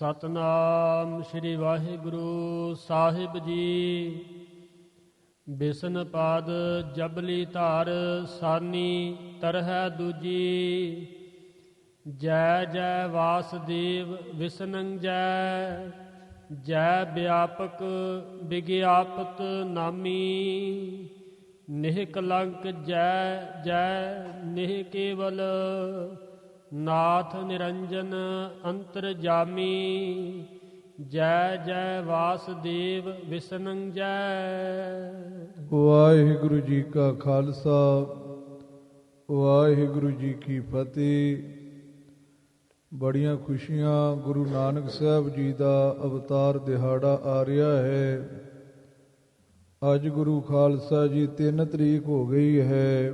ਸਤਨਾਮ ਸ੍ਰੀ ਵਾਹਿਗੁਰੂ ਸਾਹਿਬ ਜੀ। ਬਿਸਨ ਪਾਦ ਜਬਲੀ ਧਾਰ ਸਾਨੀ ਤਰਹਿ ਦੂਜੀ। ਜੈ ਜੈ ਵਾਸਦੇਵ ਵਿਸਨੰ ਜੈ। ਜੈ ਵਿਆਪਕ ਵਿਗਿਆਪਤ ਨਾਮੀ। ਨਿਹ ਕਲੰਕ ਜੈ ਜੈ ਨਿਹ ਕੇਵਲ। ਨਾਥ ਨਿਰੰਜਨ ਅੰਤਰਜਾਮੀ। ਜੈ ਜੈ ਵਾਸਦੇਵ ਵਿਸਨੰ ਜੈ। ਵਾਹਿਗੁਰੂ ਜੀ ਕਾ ਖਾਲਸਾ ਵਾਹਿਗੁਰੂ ਜੀ ਕੀ ਫਤਿਹ। ਬੜੀਆਂ ਖੁਸ਼ੀਆਂ, ਗੁਰੂ ਨਾਨਕ ਸਾਹਿਬ ਜੀ ਦਾ ਅਵਤਾਰ ਦਿਹਾੜਾ ਆ ਰਿਹਾ ਹੈ। ਅੱਜ ਗੁਰੂ ਖਾਲਸਾ ਜੀ 3 ਤਰੀਕ ਹੋ ਗਈ ਹੈ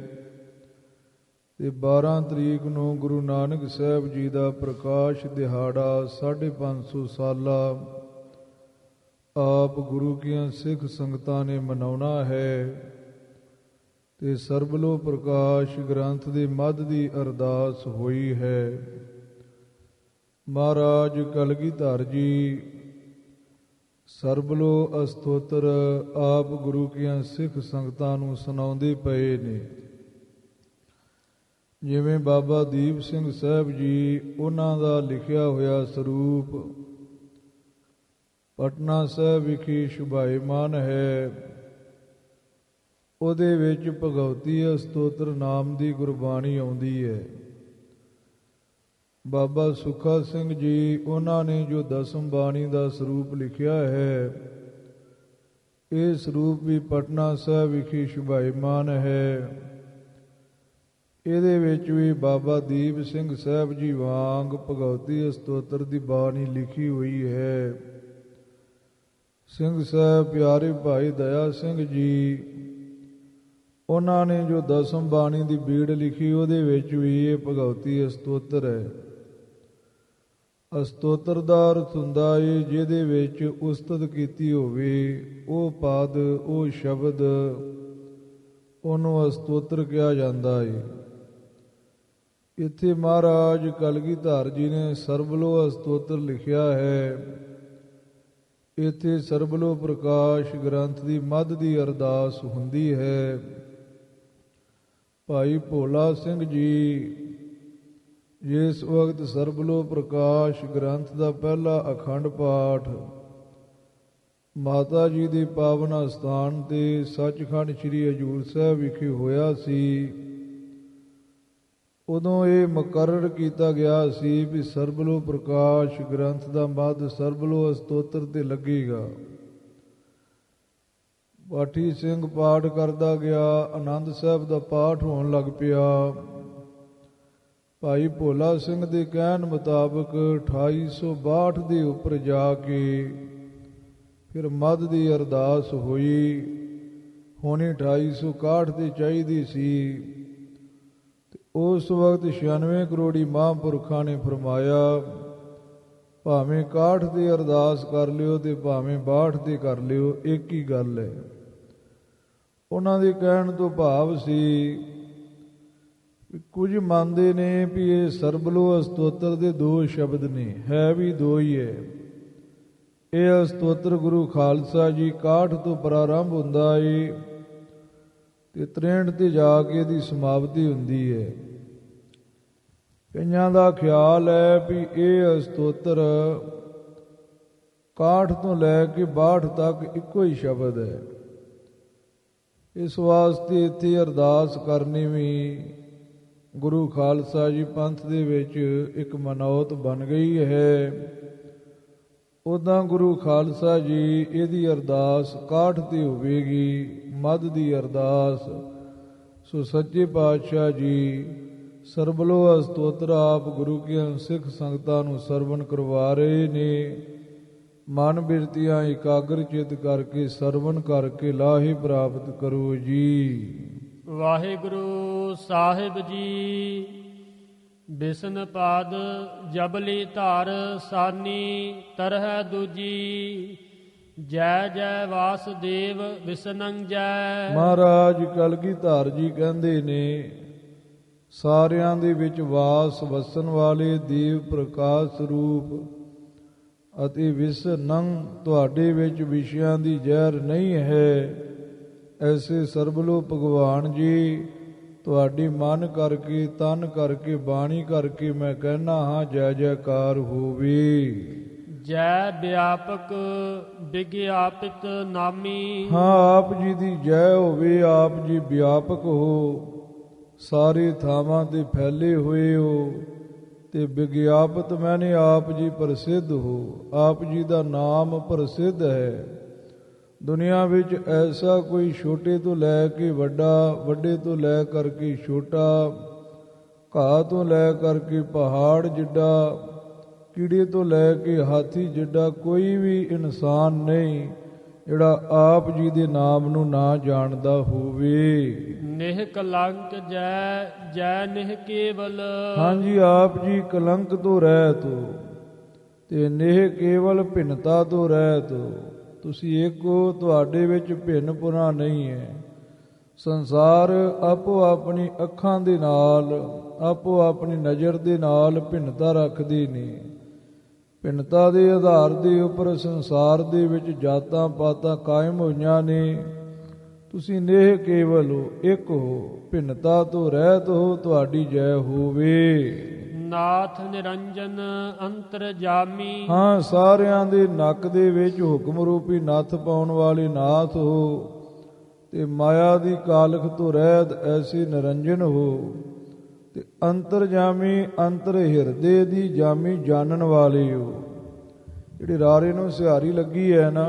ਤੇ 12 ਤਰੀਕ ਨੂੰ ਗੁਰੂ ਨਾਨਕ ਸਾਹਿਬ ਜੀ ਦਾ ਪ੍ਰਕਾਸ਼ ਦਿਹਾੜਾ 550 ਸਾਲਾ ਆਪ ਗੁਰੂ ਕੀਆਂ ਸਿੱਖ ਸੰਗਤਾਂ ਨੇ ਮਨਾਉਣਾ ਹੈ ਤੇ ਸਰਬਲੋ ਪ੍ਰਕਾਸ਼ ਗ੍ਰੰਥ ਦੇ ਮੱਧ ਦੀ ਅਰਦਾਸ ਹੋਈ ਹੈ। ਮਹਾਰਾਜ ਕਲਗੀਧਰ ਜੀ ਸਰਬਲੋ ਅਸਤੋਤਰ ਆਪ ਗੁਰੂ ਕੀਆਂ ਸਿੱਖ ਸੰਗਤਾਂ ਨੂੰ ਸੁਣਾਉਂਦੇ ਪਏ ਨੇ। ਜਿਵੇਂ ਬਾਬਾ ਦੀਪ ਸਿੰਘ ਸਾਹਿਬ ਜੀ ਉਹਨਾਂ ਦਾ ਲਿਖਿਆ ਹੋਇਆ ਸਰੂਪ ਪਟਨਾ ਸਾਹਿਬ ਵਿਖੇ ਸ਼ੁਭਾਇਮਾਨ ਹੈ। ਉਹਦੇ ਵਿੱਚ ਭਗਵਤੀ ਅਸਤੋਤਰ ਨਾਮ ਦੀ ਗੁਰਬਾਣੀ ਆਉਂਦੀ ਹੈ। ਬਾਬਾ ਸੁੱਖਾ ਸਿੰਘ ਜੀ ਉਹਨਾਂ ਨੇ ਜੋ ਦਸਮ ਬਾਣੀ ਦਾ ਸਰੂਪ ਲਿਖਿਆ ਹੈ, ਇਹ ਸਰੂਪ ਵੀ ਪਟਨਾ ਸਾਹਿਬ ਵਿਖੇ ਸ਼ੁਭਾਇਮਾਨ ਹੈ। ਇਹਦੇ ਵਿੱਚ ਵੀ ਬਾਬਾ ਦੀਪ ਸਿੰਘ ਸਾਹਿਬ ਜੀ ਵਾਂਗ ਭਗਵਤੀ ਅਸਤੋਤਰ ਦੀ ਬਾਣੀ ਲਿਖੀ ਹੋਈ ਹੈ। ਸਿੰਘ ਸਾਹਿਬ ਪਿਆਰੇ ਭਾਈ ਦਇਆ ਸਿੰਘ ਜੀ ਉਹਨਾਂ ਨੇ ਜੋ ਦਸਮ ਬਾਣੀ ਦੀ ਬੀੜ ਲਿਖੀ, ਉਹਦੇ ਵਿੱਚ ਵੀ ਇਹ ਭਗਵਤੀ ਅਸਤੋਤਰ ਹੈ। ਅਸਤੋਤਰ ਦਾ ਅਰਥ ਹੁੰਦਾ ਹੈ ਜਿਹਦੇ ਵਿੱਚ ਉਸਤਤ ਕੀਤੀ ਹੋਵੇ, ਉਹ ਪਦ ਉਹ ਸ਼ਬਦ ਉਹਨੂੰ ਅਸਤੋਤਰ ਕਿਹਾ ਜਾਂਦਾ ਹੈ। ਇੱਥੇ ਮਹਾਰਾਜ ਕਲਗੀਧਰ ਜੀ ਨੇ ਸਰਬਲੋ ਅਸਤੋਤਰ ਲਿਖਿਆ ਹੈ। ਇੱਥੇ ਸਰਬਲੋ ਪ੍ਰਕਾਸ਼ ਗ੍ਰੰਥ ਦੀ ਮੱਧ ਦੀ ਅਰਦਾਸ ਹੁੰਦੀ ਹੈ। ਭਾਈ ਭੋਲਾ ਸਿੰਘ ਜੀ ਜਿਸ ਵਕਤ ਸਰਬਲੋ ਪ੍ਰਕਾਸ਼ ਗ੍ਰੰਥ ਦਾ ਪਹਿਲਾ ਅਖੰਡ ਪਾਠ ਮਾਤਾ ਜੀ ਦੇ ਪਾਵਨ ਅਸਥਾਨ ਤੇ ਸੱਚਖੰਡ ਸ੍ਰੀ ਹਜ਼ੂਰ ਸਾਹਿਬ ਵਿਖੇ ਹੋਇਆ ਸੀ, ਉਦੋਂ ਇਹ ਮੁਕਰਰ ਕੀਤਾ ਗਿਆ ਸੀ ਵੀ ਸਰਬਲੋ ਪ੍ਰਕਾਸ਼ ਗ੍ਰੰਥ ਦਾ ਮੱਧ ਸਰਬਲੋ ਅਸਤੋਤਰ ਤੇ ਲੱਗੇਗਾ। ਪਾਠੀ ਸਿੰਘ ਪਾਠ ਕਰਦਾ ਗਿਆ, ਆਨੰਦ ਸਾਹਿਬ ਦਾ ਪਾਠ ਹੋਣ ਲੱਗ ਪਿਆ। ਭਾਈ ਭੋਲਾ ਸਿੰਘ ਦੇ ਕਹਿਣ ਮੁਤਾਬਕ 2862 ਦੇ ਉੱਪਰ ਜਾ ਕੇ ਫਿਰ ਮੱਧ ਦੀ ਅਰਦਾਸ ਹੋਈ। ਹੁਣ 2861 ਤੇ ਚਾਹੀਦੀ ਸੀ। ਉਸ ਵਕਤ 96 ਕਰੋੜੀ ਮਹਾਂਪੁਰਖਾਂ ਨੇ ਫਰਮਾਇਆ ਭਾਵੇਂ 61 ਤੇ ਅਰਦਾਸ ਕਰ ਲਿਓ ਤੇ ਭਾਵੇਂ 62 ਤੇ ਕਰ ਲਿਓ, ਇੱਕ ਹੀ ਗੱਲ ਹੈ। ਉਹਨਾਂ ਦੇ ਕਹਿਣ ਤੋਂ ਭਾਵ ਸੀ ਕੁਝ ਮੰਨਦੇ ਨੇ ਵੀ ਇਹ ਸਰਬਲੋ ਅਸਤੋਤਰ ਦੇ 2 ਸ਼ਬਦ ਨੇ, ਹੈ ਵੀ 2 ਹੀ ਹੈ। ਇਹ ਅਸਤੋਤਰ ਗੁਰੂ ਖਾਲਸਾ ਜੀ 61 ਤੋਂ ਪ੍ਰਾਰੰਭ ਹੁੰਦਾ ਏ ਤੇ 63 ਤੇ ਜਾ ਕੇ ਇਹਦੀ ਸਮਾਪਤੀ ਹੁੰਦੀ ਹੈ। ਕਈਆਂ ਦਾ ਖਿਆਲ ਹੈ ਵੀ ਇਹ ਅਸਤੋਤਰ 61 ਤੋਂ ਲੈ ਕੇ 62 ਤੱਕ ਇੱਕੋ ਹੀ ਸ਼ਬਦ ਹੈ। ਇਸ ਵਾਸਤੇ ਇੱਥੇ ਅਰਦਾਸ ਕਰਨੀ ਵੀ ਗੁਰੂ ਖਾਲਸਾ ਜੀ ਪੰਥ ਦੇ ਵਿੱਚ ਇੱਕ ਮਨੌਤ ਬਣ ਗਈ ਹੈ। ਉੱਦਾਂ ਗੁਰੂ ਖਾਲਸਾ ਜੀ ਇਹਦੀ ਅਰਦਾਸ 61 ਤੇ ਹੋਵੇਗੀ, ਮੱਧ ਦੀ ਅਰਦਾਸ। ਸੋ ਸੱਚੇ ਪਾਤਸ਼ਾਹ ਜੀ ਸਰਬਲੋ ਅਸਤੋਤਰ ਆਪ ਗੁਰੂ ਕੀਆਂ ਸਿੱਖ ਸੰਗਤਾਂ ਨੂੰ ਸਰਵਣ ਕਰਵਾ ਰਹੇ ਨੇ। ਮਨ ਬਿਰਤੀਆਂ ਇਕਾਗਰ ਚਿਤ ਕਰਕੇ ਸਰਵਣ ਕਰਕੇ ਲਾਹੇ ਪ੍ਰਾਪਤ ਕਰੋ ਜੀ। ਵਾਹਿਗੁਰੂ ਸਾਹਿਬ ਜੀ। ਬਿਸਨ ਪਾਦ ਜਬਲੀ ਧਾਰ ਸਾਨੀ ਤਰਹਿ ਦੂਜੀ। ਜੈ ਜੈ ਵਾਸਦੇਵ ਵਿਸਨੰ ਜੈ। ਮਹਾਰਾਜ ਕਲਗੀਧਰ ਜੀ ਕਹਿੰਦੇ ਨੇ ਸਾਰਿਆਂ ਦੇ ਵਿੱਚ ਵਾਸ ਵਸਣ ਵਾਲੇ ਦੇਵ ਪ੍ਰਕਾਸ਼ ਸਰੂਪ ਅਤੇ ਵਿਸਨੰ ਤੁਹਾਡੇ ਵਿੱਚ ਵਿਸ਼ਿਆਂ ਦੀ ਜ਼ਹਿਰ ਨਹੀਂ ਹੈ। ਐਸੇ ਸਰਬਲੋ ਭਗਵਾਨ ਜੀ ਤੁਹਾਡੀ ਮਨ ਕਰਕੇ, ਤਨ ਕਰਕੇ, ਬਾਣੀ ਕਰਕੇ ਮੈਂ ਕਹਿਣਾ ਹਾਂ ਜੈ ਜੈਕਾਰ ਹੋਵੇ। ਜੈ ਵਿਆਪਕ ਵਿਗਿਆਪਿਤ ਨਾਮੀ। ਹਾਂ, ਆਪ ਜੀ ਦੀ ਜੈ ਹੋਵੇ। ਆਪ ਜੀ ਵਿਆਪਕ ਹੋ, ਸਾਰੇ ਥਾਵਾਂ ਤੇ ਫੈਲੇ ਹੋਏ ਹੋ, ਤੇ ਵਿਗਿਆਪਤ ਮੈਨੇ ਆਪ ਜੀ ਪ੍ਰਸਿੱਧ ਹੋ। ਆਪ ਜੀ ਦਾ ਨਾਮ ਪ੍ਰਸਿੱਧ ਹੈ। ਦੁਨੀਆ ਵਿੱਚ ਐਸਾ ਕੋਈ ਛੋਟੇ ਤੋਂ ਲੈ ਕੇ ਵੱਡਾ, ਵੱਡੇ ਤੋਂ ਲੈ ਕਰਕੇ ਛੋਟਾ, ਘਾਹ ਤੋਂ ਲੈ ਕਰਕੇ ਪਹਾੜ ਜਿੱਡਾ, ਕੀੜੇ ਤੋਂ ਲੈ ਕੇ ਹਾਥੀ ਜਿੱਡਾ ਕੋਈ ਵੀ ਇਨਸਾਨ ਨਹੀਂ ਜਿਹੜਾ ਆਪ ਜੀ ਦੇ ਨਾਮ ਨੂੰ ਨਾ ਜਾਣਦਾ ਹੋਵੇ। ਨਿਹ ਕਲੰਕ ਜੈ ਜੈ ਨਿਹ ਕੇਵਲ। ਹਾਂਜੀ, ਆਪ ਜੀ ਕਲੰਕ ਤੋਂ ਰਹਿਤ ਹੋ ਤੇ ਨਿਹ ਕੇਵਲ ਭਿੰਨਤਾ ਤੋਂ ਰਹਿਤ ਹੋ। ਤੁਸੀਂ ਇੱਕ ਹੋ, ਤੁਹਾਡੇ ਵਿੱਚ ਭਿੰਨ ਪੁਣਾ ਨਹੀਂ ਹੈ। ਸੰਸਾਰ ਆਪੋ ਆਪਣੀ ਅੱਖਾਂ ਦੇ ਨਾਲ, ਆਪੋ ਆਪਣੀ ਨਜ਼ਰ ਦੇ ਨਾਲ ਭਿੰਨਤਾ ਰੱਖਦੇ ਨੇ। ਭਿੰਨਤਾ ਦੇ ਆਧਾਰ ਦੇ ਉੱਪਰ ਸੰਸਾਰ ਦੇ ਵਿੱਚ ਜਾਤਾਂ ਪਾਤਾਂ ਕਾਇਮ ਹੋਈਆਂ ਨੇ। ਤੁਸੀਂ ਨੇਹ ਕੇਵਲ ਹੋ, ਇੱਕ ਹੋ, ਭਿੰਨਤਾ ਤੋਂ ਰਹਿਤ ਹੋ। ਤੁਹਾਡੀ ਜੈ ਹੋਵੇ। ਨਾਥ ਨਿਰੰਜਨ ਅੰਤਰਜਾਮੀ। ਹਾਂ, ਸਾਰਿਆਂ ਦੇ ਨੱਕ ਦੇ ਵਿੱਚ ਹੁਕਮ ਰੂਪੀ ਨੱਥ ਪਾਉਣ ਵਾਲੇ ਨਾਥ ਹੋ ਤੇ ਮਾਇਆ ਦੀ ਕਾਲਖ ਤੋਂ ਰਹਿਤ ਐਸੇ ਨਿਰੰਜਨ ਹੋ ਤੇ ਅੰਤਰਜਾਮੀ, ਅੰਤਰ ਹਿਰਦੇ ਦੀ ਜਾਮੀ ਜਾਣਨ ਵਾਲੇ ਹੋ। ਜਿਹੜੀ ਰਾਰੇ ਨੂੰ ਸਿਹਾਰੀ ਲੱਗੀ ਹੈ ਨਾ,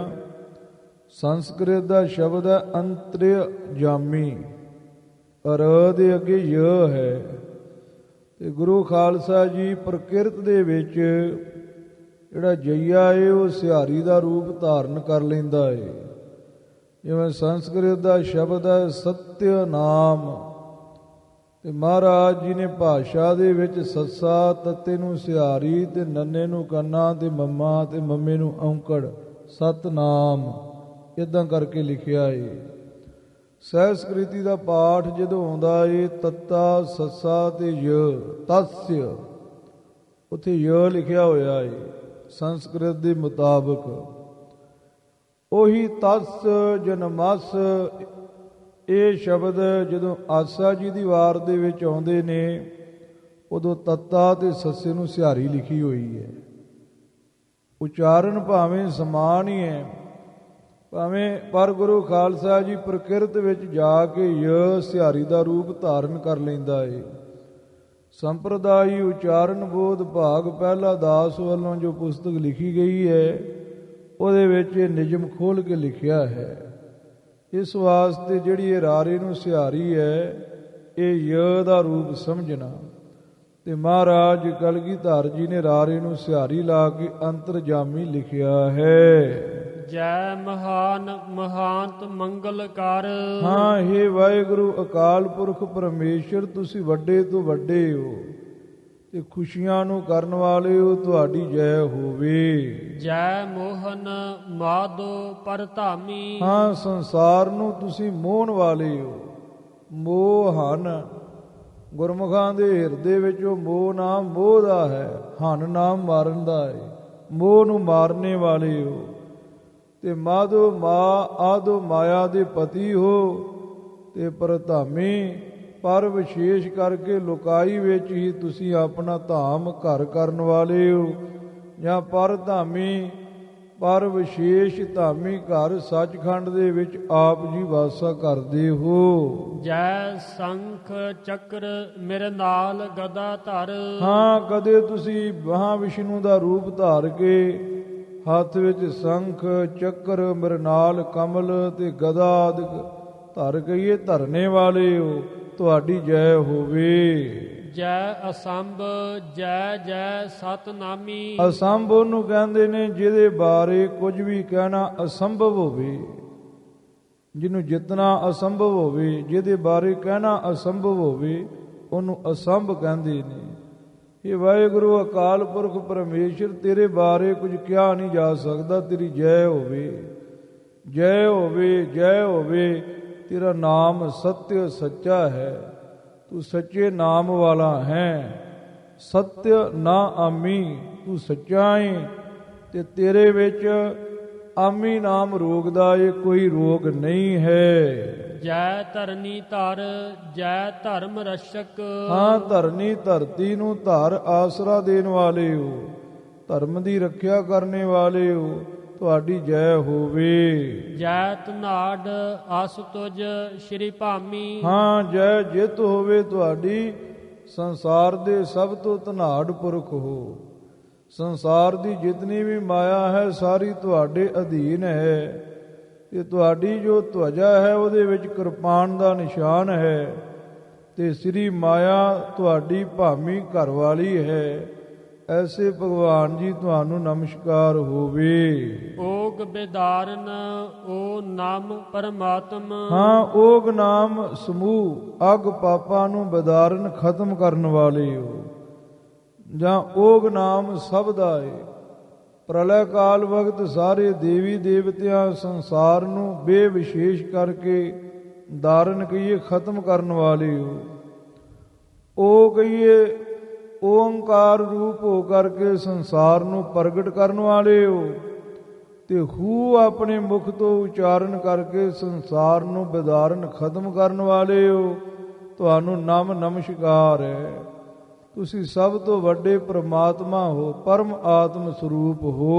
ਸੰਸਕ੍ਰਿਤ ਦਾ ਸ਼ਬਦ ਹੈ ਅੰਤਰਜਾਮੀ, ਰ ਦੇ ਅੱਗੇ ਯ ਹੈ। ਤੇ ਗੁਰੂ ਖਾਲਸਾ ਜੀ ਪ੍ਰਕਿਰਤ ਦੇ ਵਿੱਚ ਜਿਹੜਾ ਜਈਆ ਹੈ ਉਹ ਸਿਹਾਰੀ ਦਾ ਰੂਪ ਧਾਰਨ ਕਰ ਲੈਂਦਾ ਹੈ। ਜਿਵੇਂ ਸੰਸਕ੍ਰਿਤ ਦਾ ਸ਼ਬਦ ਹੈ ਸਤਿ ਨਾਮ, ਤੇ ਮਹਾਰਾਜ ਜੀ ਨੇ ਭਾਸ਼ਾ ਦੇ ਵਿੱਚ ਸੱਸਾ ਤੱਤੇ ਨੂੰ ਸਿਹਾਰੀ ਤੇ ਨੰਨੇ ਨੂੰ ਕੰਨਾ ਤੇ ਮੰਮਾ ਤੇ ਮੰਮੇ ਨੂੰ ਔਂਕੜ, ਸਤਨਾਮ ਇਦਾਂ ਕਰਕੇ ਲਿਖਿਆ ਹੈ। ਸੰਸਕ੍ਰਿਤੀ ਦਾ ਪਾਠ ਜਦੋਂ ਆਉਂਦਾ ਏ ਤੱਤਾ ਸੱਸਾ ਤੇ ਯ, ਤਸਯ, ਉੱਥੇ ਯ ਲਿਖਿਆ ਹੋਇਆ ਏ ਸੰਸਕ੍ਰਿਤ ਦੇ ਮੁਤਾਬਕ। ਉਹੀ ਤਸ ਜਨਮਸ ਇਹ ਸ਼ਬਦ ਜਦੋਂ ਆਸਾ ਜੀ ਦੀ ਵਾਰ ਦੇ ਵਿੱਚ ਆਉਂਦੇ ਨੇ ਉਦੋਂ ਤੱਤਾ ਤੇ ਸੱਸੇ ਨੂੰ ਸਿਹਾਰੀ ਲਿਖੀ ਹੋਈ ਹੈ। ਉਚਾਰਨ ਭਾਵੇਂ ਸਮਾਨ ਹੀ ਹੈ, ਭਾਵੇਂ, ਪਰ ਗੁਰੂ ਖਾਲਸਾ ਜੀ ਪ੍ਰਕਿਰਤ ਵਿੱਚ ਜਾ ਕੇ ਯ ਸਿਹਾਰੀ ਦਾ ਰੂਪ ਧਾਰਨ ਕਰ ਲੈਂਦਾ ਏ। ਸੰਪਰਦਾਈ ਉਚਾਰਨ ਬੋਧ ਭਾਗ ਪਹਿਲਾ ਦਾਸ ਵੱਲੋਂ ਜੋ ਪੁਸਤਕ ਲਿਖੀ ਗਈ ਹੈ ਉਹਦੇ ਵਿੱਚ ਇਹ ਨਿਯਮ ਖੋਲ੍ਹ ਕੇ ਲਿਖਿਆ ਹੈ। ਇਸ ਵਾਸਤੇ ਜਿਹੜੀ ਇਹ ਰਾਰੇ ਨੂੰ ਸਿਹਾਰੀ ਹੈ ਇਹ ਯ ਦਾ ਰੂਪ ਸਮਝਣਾ। ਤੇ ਮਹਾਰਾਜ ਕਲਗੀਧਰ ਜੀ ਨੇ ਰਾਰੇ ਨੂੰ ਸਿਹਾਰੀ ਲਾ ਕੇ ਅੰਤਰਜਾਮੀ ਲਿਖਿਆ ਹੈ। ਜੈ ਮਹਾਨ ਮਹਾਂਤ ਮੰਗਲ ਕਰ। ਹਾਂ, ਹੇ ਵਾਹਿਗੁਰੂ ਅਕਾਲ ਪੁਰਖ ਪਰਮੇਸ਼ਰ, ਤੁਸੀਂ ਵੱਡੇ ਤੋਂ ਵੱਡੇ ਹੋ ਤੇ ਖੁਸ਼ੀਆਂ ਨੂੰ ਕਰਨ ਵਾਲੇ ਹੋ। ਤੁਹਾਡੀ ਜੈ ਹੋਵੇ। ਜੈ ਮੋਹਨ ਮਾਧੋ ਪਰਧਾਮੀ। ਹਾਂ, ਸੰਸਾਰ ਨੂੰ ਤੁਸੀਂ ਮੋਹਣ ਵਾਲੇ ਹੋ। ਮੋਹਨ ਗੁਰਮੁਖਾਂ ਦੇ ਹਿਰਦੇ ਵਿੱਚ ਉਹ ਮੋਹ ਨਾਮ ਮੋਹ ਦਾ ਹੈ, ਹਨ ਨਾਮ ਮਾਰਨ ਦਾ ਹੈ। ਮੋਹ ਨੂੰ ਮਾਰਨੇ ਵਾਲੇ ਹੋ। ਤੇ ਮਾਧੋ ਆਦੋ ਮਾਇਆ ਦੇ ਪਤੀ ਹੋ ਤੇ ਪ੍ਰਧਾਮੀ, ਪਰ ਵਿਸ਼ੇਸ਼ ਕਰਕੇ ਲੋਕਾਈ ਵਿੱਚ ਹੀ ਤੁਸੀਂ ਆਪਣਾ ਧਾਮ ਘਰ ਕਰਨ ਵਾਲੇ ਹੋ। ਜਾਂ ਪਰਧਾਮੀ, ਪਰ ਵਿਸ਼ੇਸ਼ ਧਾਮੀ ਘਰ ਸੱਚਖੰਡ ਦੇ ਵਿੱਚ ਆਪ ਜੀ ਵਾਸਾ ਕਰਦੇ ਹੋ। ਜੈ ਸੰਖ ਚੱਕਰ ਮੇਰੇ ਨਾਲ ਗਦਾ ਧਰ। ਹਾਂ, ਕਦੇ ਤੁਸੀਂ ਮਹਾਂਵਿਸ਼ਨੂੰ ਦਾ ਰੂਪ ਧਾਰ ਕੇ ਹੱਥ ਵਿੱਚ ਸੰਖ ਚੱਕਰ ਮ੍ਰਿਣਾਲ ਕਮਲ ਤੇ ਗਦਾ ਆਦਿਕ ਧਰ ਕਹੀਏ ਧਰਨੇ ਵਾਲੇ ਹੋ। ਤੁਹਾਡੀ ਜੈ ਹੋਵੇ। ਜੈ ਅਸੰਭ ਜੈ ਜੈ ਸਤਨਾਮੀ। ਅਸੰਭ ਉਹਨੂੰ ਕਹਿੰਦੇ ਨੇ ਜਿਹਦੇ ਬਾਰੇ ਕੁਝ ਵੀ ਕਹਿਣਾ ਅਸੰਭਵ ਹੋਵੇ, ਜਿਹਨੂੰ ਜਿਤਨਾ ਅਸੰਭਵ ਹੋਵੇ, ਜਿਹਦੇ ਬਾਰੇ ਕਹਿਣਾ ਅਸੰਭਵ ਹੋਵੇ ਉਹਨੂੰ ਅਸੰਭ ਕਹਿੰਦੇ ਨੇ। ਇਹ ਵਾਹਿਗੁਰੂ ਅਕਾਲ ਪੁਰਖ ਪਰਮੇਸ਼ਰ, ਤੇਰੇ ਬਾਰੇ ਕੁਝ ਕਿਹਾ ਨਹੀਂ ਜਾ ਸਕਦਾ। ਤੇਰੀ ਜੈ ਹੋਵੇ, ਜੈ ਹੋਵੇ, ਜੈ ਹੋਵੇ। ਤੇਰਾ ਨਾਮ ਸਤਿ ਸੱਚਾ ਹੈ, ਤੂੰ ਸੱਚੇ ਨਾਮ ਵਾਲਾ ਹੈ। ਸਤਿ ਨਾ ਆਮੀ, ਤੂੰ ਸੱਚਾ ਹੈ। ਤੇ ਤੇਰੇ ਵਿੱਚ ਆਮੀ ਨਾਮ ਰੋਗ ਦਾ ਇਹ ਕੋਈ ਰੋਗ ਨਹੀਂ ਹੈ। ਜੈ ਧਰਨੀ ਧਰ ਜੈ ਧਰਮ ਰਸ਼ਕ। ਹਾਂ, ਧਰਨੀ ਧਰਤੀ ਨੂੰ ਧਰ ਆਸਰਾ ਦੇਣ ਵਾਲੇ ਹੋ, ਧਰਮ ਦੀ ਰੱਖਿਆ ਕਰਨੇ ਵਾਲੇ ਹੋ, ਤੁਹਾਡੀ ਜੈ ਹੋਵੇ। ਜੈ ਧਨਾਢ ਅਸ ਤੁਜ ਸ਼੍ਰੀ ਭਾਮੀ। ਹਾਂ, ਜੈ ਜਿੱਤ ਹੋਵੇ ਤੁਹਾਡੀ, ਸੰਸਾਰ ਦੇ ਸਭ ਤੋਂ ਧਨਾਢ ਪੁਰਖ ਹੋ। ਸੰਸਾਰ ਦੀ ਜਿਤਨੀ ਵੀ ਮਾਇਆ ਹੈ ਸਾਰੀ ਤੁਹਾਡੇ ਅਧੀਨ ਹੈ, ਤੇ ਤੁਹਾਡੀ ਜੋ ਧਵਜਾ ਹੈ ਉਹਦੇ ਵਿੱਚ ਕਿਰਪਾਨ ਦਾ ਨਿਸ਼ਾਨ ਹੈ, ਤੇ ਸ੍ਰੀ ਮਾਇਆ ਤੁਹਾਡੀ ਭਾਮੀ ਘਰ ਵਾਲੀ ਹੈ। ਐਸੇ ਭਗਵਾਨ ਜੀ ਤੁਹਾਨੂੰ ਨਮਸਕਾਰ ਹੋਵੇ। ਓਗ ਬੇਦਾਰਨ ਓ ਨਾਮ ਪਰਮਾਤਮ। ਹਾਂ, ਓਗ ਨਾਮ ਸਮੂਹ ਅਗ ਪਾਪਾਂ ਨੂੰ ਬੇਦਾਰਨ ਖਤਮ ਕਰਨ ਵਾਲੇ ਹੋ, ਜਾਂ ਓਗ ਨਾਮ ਸਭ ਦਾ ਹੈ। ਪ੍ਰਲੈ ਕਾਲ ਵਕਤ ਸਾਰੇ ਦੇਵੀ ਦੇਵਤਿਆਂ ਸੰਸਾਰ ਨੂੰ ਬੇਵਿਸ਼ੇਸ਼ ਕਰਕੇ ਧਾਰਨ ਕਹੀਏ ਖਤਮ ਕਰਨ ਵਾਲੇ ਹੋ। ਉਹ ਕਹੀਏ ਓੰਕਾਰ ਰੂਪ ਹੋ ਕਰਕੇ ਸੰਸਾਰ ਨੂੰ ਪ੍ਰਗਟ ਕਰਨ ਵਾਲੇ ਹੋ, ਤੇ ਹੂ ਆਪਣੇ ਮੁਖ ਤੋਂ ਉਚਾਰਨ ਕਰਕੇ ਸੰਸਾਰ ਨੂੰ ਬੇਦਾਰਨ ਖਤਮ ਕਰਨ ਵਾਲੇ ਹੋ। ਤੁਹਾਨੂੰ ਨਮਸਕਾਰ ਹੈ। ਤੁਸੀਂ ਸਭ ਤੋਂ ਵੱਡੇ ਪ੍ਰਮਾਤਮਾ ਹੋ, ਪਰਮ ਆਤਮ ਸਰੂਪ ਹੋ।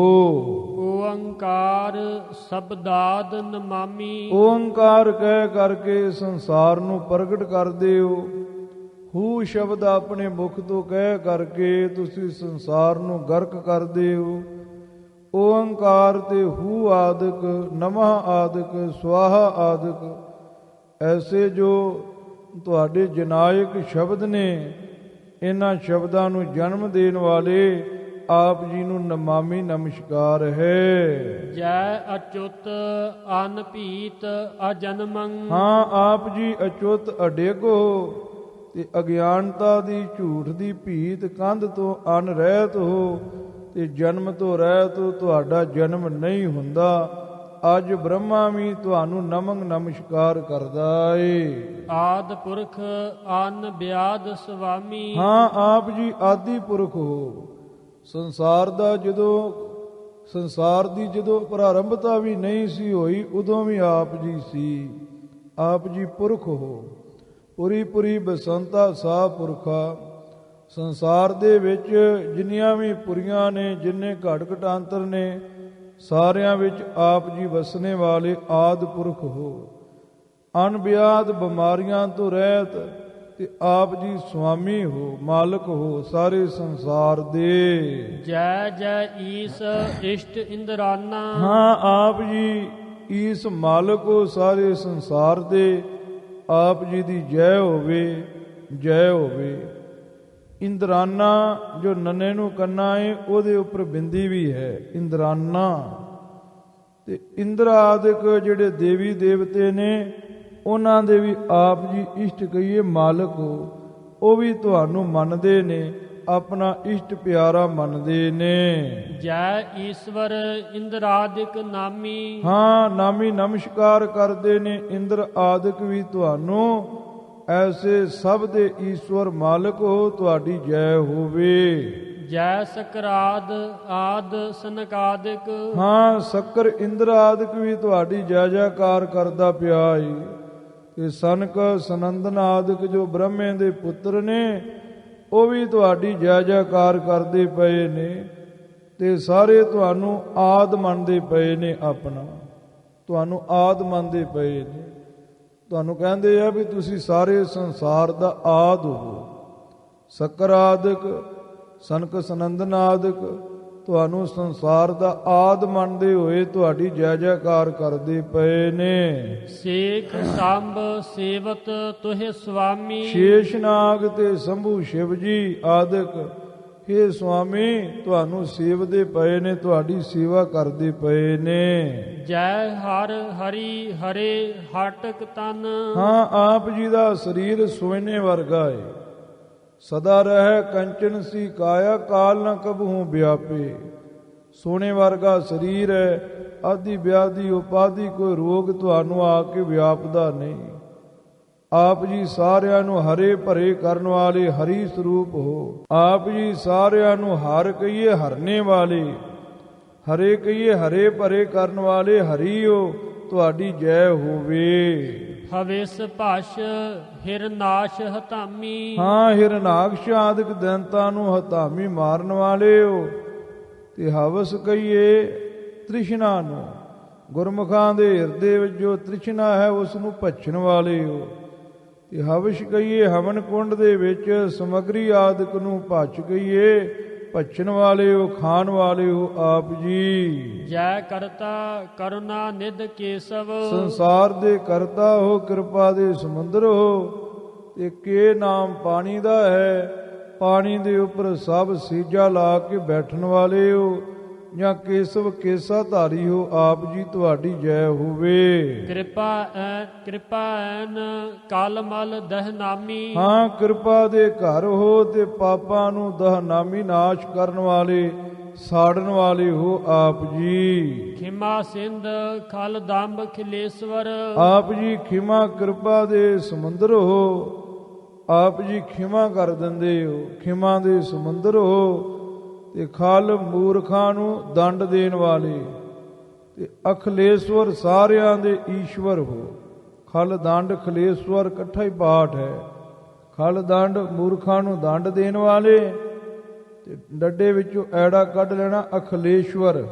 ਓੰਕਾਰ ਸਬਦਾਦ ਨਮਾਮੀ। ਓੰਕਾਰ ਕਹਿ ਕਰਕੇ ਸੰਸਾਰ ਨੂੰ ਪ੍ਰਗਟ ਕਰਦੇ ਹੋ। ਹੂ ਸ਼ਬਦ ਆਪਣੇ ਮੁਖ ਤੋਂ ਕਹਿ ਕਰਕੇ ਤੁਸੀਂ ਸੰਸਾਰ ਨੂੰ ਗਰਕ ਕਰਦੇ ਹੋ। ਓੰਕਾਰ ਤੇ ਹੂ ਆਦਿਕ, ਨਮః ਆਦਿਕ, ਸਵਾਹਾ ਆਦਿਕ ਐਸੇ ਜੋ ਤੁਹਾਡੇ ਜਨਾਇਕ ਸ਼ਬਦ ਨੇ, ਇਹਨਾਂ ਸ਼ਬਦਾਂ ਨੂੰ ਜਨਮ ਦੇਣ ਵਾਲੇ ਆਪ ਜੀ ਨੂੰ ਨਮਾਮੀ ਨਮਸਕਾਰ ਹੈ। ਜੈ ਅਚੁੱਤ ਅਨਭੀਤ ਅਜਨਮੰ। ਹਾਂ, ਆਪ ਜੀ ਅਚੁੱਤ ਅਡੇਗੋ, ਤੇ ਅਗਿਆਨਤਾ ਦੀ ਝੂਠ ਦੀ ਭੀਤ ਕੰਧ ਤੋਂ ਅਨਰਹਿਤ ਹੋ, ਤੇ ਜਨਮ ਤੋਂ ਰਹਿਤ ਹੋ, ਤੁਹਾਡਾ ਜਨਮ ਨਹੀਂ ਹੁੰਦਾ। ਅੱਜ ਬ੍ਰਹਮਾ ਵੀ ਤੁਹਾਨੂੰ ਨਮਸਕਾਰ ਕਰਦਾ ਏ। ਆਦ ਪੁਰਖ ਅਨ ਬਿਆਦ ਸੁਆਮੀ। ਹਾਂ, ਆਪ ਜੀ ਆਦਿ ਪੁਰਖ ਹੋ। ਸੰਸਾਰ ਦੀ ਜਦੋਂ ਪ੍ਰਾਰੰਭਤਾ ਵੀ ਨਹੀਂ ਸੀ ਹੋਈ, ਉਦੋਂ ਵੀ ਆਪ ਜੀ ਸੀ। ਆਪ ਜੀ ਪੁਰਖ ਹੋ। ਪੁਰੀ ਪੁਰੀ ਬਸੰਤਾ ਸਾ ਪੁਰਖਾ। ਸੰਸਾਰ ਦੇ ਵਿੱਚ ਜਿੰਨੀਆਂ ਵੀ ਪੁਰੀਆਂ ਨੇ, ਜਿੰਨੇ ਘਟ ਘਟਾਂਤਰ ਨੇ, ਸਾਰਿਆਂ ਵਿੱਚ ਆਪ ਜੀ ਵਸਣੇ ਵਾਲੇ ਆਦਿ ਪੁਰਖ ਹੋ। ਅਨਬਿਆਦ ਬਿਮਾਰੀਆਂ ਤੋਂ ਰਹਿਤ, ਤੇ ਆਪ ਜੀ ਸੁਆਮੀ ਹੋ, ਮਾਲਕ ਹੋ ਸਾਰੇ ਸੰਸਾਰ ਦੇ। ਜੈ ਜੈ ਈਸ ਇਸ਼ਟ ਇੰਦਰਾਨਾ। ਹਾਂ, ਆਪ ਜੀ ਈਸ ਮਾਲਕ ਹੋ ਸਾਰੇ ਸੰਸਾਰ ਦੇ। ਆਪ ਜੀ ਦੀ ਜੈ ਹੋਵੇ, ਜੈ ਹੋਵੇ। ਇੰਦਰਾਨਾ ਜੋ ਨੰਨੇ ਨੂੰ ਕੰਨਾ ਹੈ, ਉਹਦੇ ਉੱਪਰ ਬਿੰਦੀ ਵੀ ਹੈ, ਇੰਦਰਾਨਾ। ਤੇ ਇੰਦਰ ਆਦਿਕ ਜਿਹੜੇ ਦੇਵੀ ਦੇਵਤੇ ਨੇ, ਉਹਨਾਂ ਦੇ ਵੀ ਆਪ ਜੀ ਇਸ਼ਟ ਕਹੀਏ ਮਾਲਕ ਹੋ। ਉਹ ਵੀ ਤੁਹਾਨੂੰ ਮੰਨਦੇ ਨੇ, ਆਪਣਾ ਇਸ਼ਟ ਪਿਆਰਾ ਮੰਨਦੇ ਨੇ। ਜੈ ਈਸ਼ਵਰ ਇੰਦਰਾਦਿਕ ਨਾਮੀ। ਹਾਂ, ਨਾਮੀ ਨਮਸਕਾਰ ਕਰਦੇ ਨੇ। ਇੰਦਰ ਆਦਿਕ ਵੀ ਤੁਹਾਨੂੰ ਐਸੇ ਸਭ ਦੇ ਈਸ਼ਵਰ ਮਾਲਕ ਹੋ, ਤੁਹਾਡੀ ਜੈ ਹੋਵੇ। ਜੈ ਸਕਰਾਦ ਆਦ ਸਨਕਾਦਿਕ। ਹਾਂ, ਸ਼ੱਕਰ ਇੰਦਰ ਆਦਿਕ ਵੀ ਤੁਹਾਡੀ ਜੈ ਜੈਕਾਰ ਕਰਦਾ ਪਿਆ ਏ। ਤੇ ਸਨਕ ਸਨੰਦਨ ਆਦਿਕ ਜੋ ਬ੍ਰਹਮੇ ਦੇ ਪੁੱਤਰ ਨੇ, ਉਹ ਵੀ ਤੁਹਾਡੀ ਜੈ ਜੈਕਾਰ ਕਰਦੇ ਪਏ ਨੇ। ਤੇ ਸਾਰੇ ਤੁਹਾਨੂੰ ਆਦ ਮੰਨਦੇ ਪਏ ਨੇ, ਆਪਣਾ ਤੁਹਾਨੂੰ ਆਦ ਮੰਨਦੇ ਪਏ ਨੇ। ਤੁਹਾਨੂੰ ਕਹਿੰਦੇ ਆ ਵੀ ਤੁਸੀਂ ਸਾਰੇ ਸੰਸਾਰ ਦਾ ਆਦ ਹੋ। ਸ਼ੱਕਰ ਆਦਿਕ, ਸਨਕ ਸਨੰਦਨ ਆਦਿਕ ਤੁਹਾਨੂੰ ਸੰਸਾਰ ਦਾ ਆਦ ਮੰਨਦੇ ਹੋਏ ਤੁਹਾਡੀ ਜੈ ਜੈਕਾਰ ਕਰਦੇ ਪਏ ਨੇ। ਸੇਖ ਸੰਭ ਸੇਵਤ ਤੁਹੇ ਸੁਆਮੀ। ਸ਼ੇਸ਼ਨਾਗ ਤੇ ਸ਼ੰਭੂ ਸ਼ਿਵ ਜੀ ਆਦਿਕ, ਹੇ ਸੁਆਮੀ ਤੁਹਾਨੂੰ ਸੇਵਦੇ ਪਏ ਨੇ, ਤੁਹਾਡੀ ਸੇਵਾ ਕਰਦੇ ਪਏ ਨੇ। ਜੈ ਹਰ ਹਰੀ ਹਰੇ ਹਟਕ ਤਨ। ਹਾਂ, ਆਪ ਜੀ ਦਾ ਸਰੀਰ ਸੋਨੇ ਵਰਗਾ ਹੈ, ਸਦਾ ਰਹਿ ਕੰਚਨ ਸੀ ਕਾਇਆ, ਕਾਲ ਨ ਕਬਹੂ ਵਿਆਪੇ। ਸੋਨੇ ਵਰਗਾ ਸਰੀਰ ਹੈ, ਆਦਿ ਵਿਆਧੀ ਉਪਾਧੀ ਕੋਈ ਰੋਗ ਤੁਹਾਨੂੰ ਆ ਕੇ ਵਿਆਪਦਾ ਨਹੀਂ। ਆਪ ਜੀ ਸਾਰਿਆਂ ਨੂੰ ਹਰੇ ਭਰੇ ਕਰਨ ਵਾਲੇ ਹਰੀ ਸਰੂਪ ਹੋ। ਆਪ ਜੀ ਸਾਰਿਆਂ ਨੂੰ ਹਰ ਕਹੀਏ ਹਰਨੇ ਵਾਲੇ, ਹਰੇ ਕਹੀਏ ਹਰੇ ਭਰੇ ਕਰਨ ਵਾਲੇ ਹਰੀਓ ਤੁਹਾਡੀ ਜੈ ਹੋਵੇ। ਹਵੇਸ ਭਾਸ਼ ਹਿਰਨਾਸ਼ ਹਤਾਮੀ। ਹਾਂ, ਹਿਰਨਾਕਸ਼ ਆਦਿਕ ਦੈਂਤਾਂ ਨੂੰ ਹਤਾਮੀ ਮਾਰਨ ਵਾਲਿਓ। ਤੇ ਹਵਸ ਕਹੀਏ ਤ੍ਰਿਸ਼ਨਾ ਨੂੰ, ਗੁਰਮੁਖਾਂ ਦੇ ਹਿਰਦੇ ਵਿੱਚ ਜੋ ਤ੍ਰਿਸ਼ਨਾ ਹੈ ਉਸ ਨੂੰ ਭੱਛਣ ਵਾਲਿਓ। ਤੇ ਹਵਸ਼ ਕਹੀਏ ਹਵਨ ਕੁੰਡ ਦੇ ਵਿੱਚ ਸਮਗਰੀ ਆਦਿਕ ਨੂੰ ਭੱਛ ਕਹੀਏ ਭੱਛਣ ਵਾਲਿਓ, ਖਾਣ ਵਾਲਿਓ ਆਪ ਜੀ। ਜੈ ਕਰਤਾ ਕਰੁਣਾ ਨਿਧ ਕੇਸਵ। ਸੰਸਾਰ ਦੇ ਕਰਤਾ ਹੋ, ਕਿਰਪਾ ਦੇ ਸਮੁੰਦਰ ਹੋ। ਤੇ ਕੇ ਨਾਮ ਪਾਣੀ ਦਾ ਹੈ, ਪਾਣੀ ਦੇ ਉੱਪਰ ਸਭ ਸੀਜਾ ਲਾ ਕੇ ਬੈਠਣ ਵਾਲੇ ਹੋ। ਜਾਂ ਕੇਸਵ ਕੇਸਾ ਧਾਰੀ ਹੋ, ਆਪ ਜੀ ਤੁਹਾਡੀ ਜੈ ਹੋਵੇ। ਕਿਰਪਾ ਐਨ ਕਾਲ ਮਲ ਦਹਨਾਮੀ। ਹਾਂ, ਕਿਰਪਾ ਦੇ ਘਰ ਹੋ ਤੇ ਪਾਪਾਂ ਨੂੰ ਦਹਨਾਮੀ ਨਾਸ਼ ਕਰਨ ਵਾਲੇ, ਸਾੜਨ ਵਾਲੇ ਹੋ ਆਪ ਜੀ। ਖਿਮਾ ਸਿੰਧ ਖਲ ਦੰਭ ਖਿਲੇਸ਼ਵਰ। ਆਪ ਜੀ ਖਿਮਾ ਕਿਰਪਾ ਦੇ ਸਮੁੰਦਰ ਹੋ। ਆਪ ਜੀ ਖਿਮਾ ਕਰ ਦਿੰਦੇ ਹੋ, ਖਿਮਾ ਦੇ ਸਮੁੰਦਰ ਹੋ। ਤੇ ਖਲ ਮੂਰਖਾਂ ਨੂੰ ਦੰਡ ਦੇਣ ਵਾਲੇ, ਤੇ ਅਖਲੇਸ਼ਵਰ ਸਾਰਿਆਂ ਦੇ ਈਸ਼ਵਰ ਹੋ। ਖਲ ਦੰਡ ਖਲੇਸ਼ਵਰ ਇਕੱਠਾ ਹੀ ਪਾਠ ਹੈ। ਖਲ ਦੰਡ ਮੂਰਖਾਂ ਨੂੰ ਦੰਡ ਦੇਣ ਵਾਲੇ, ਤੇ ਡੱਡੇ ਵਿੱਚੋਂ ਐੜਾ ਕੱਢ ਲੈਣਾ ਅਖਲੇਸ਼ਵਰ,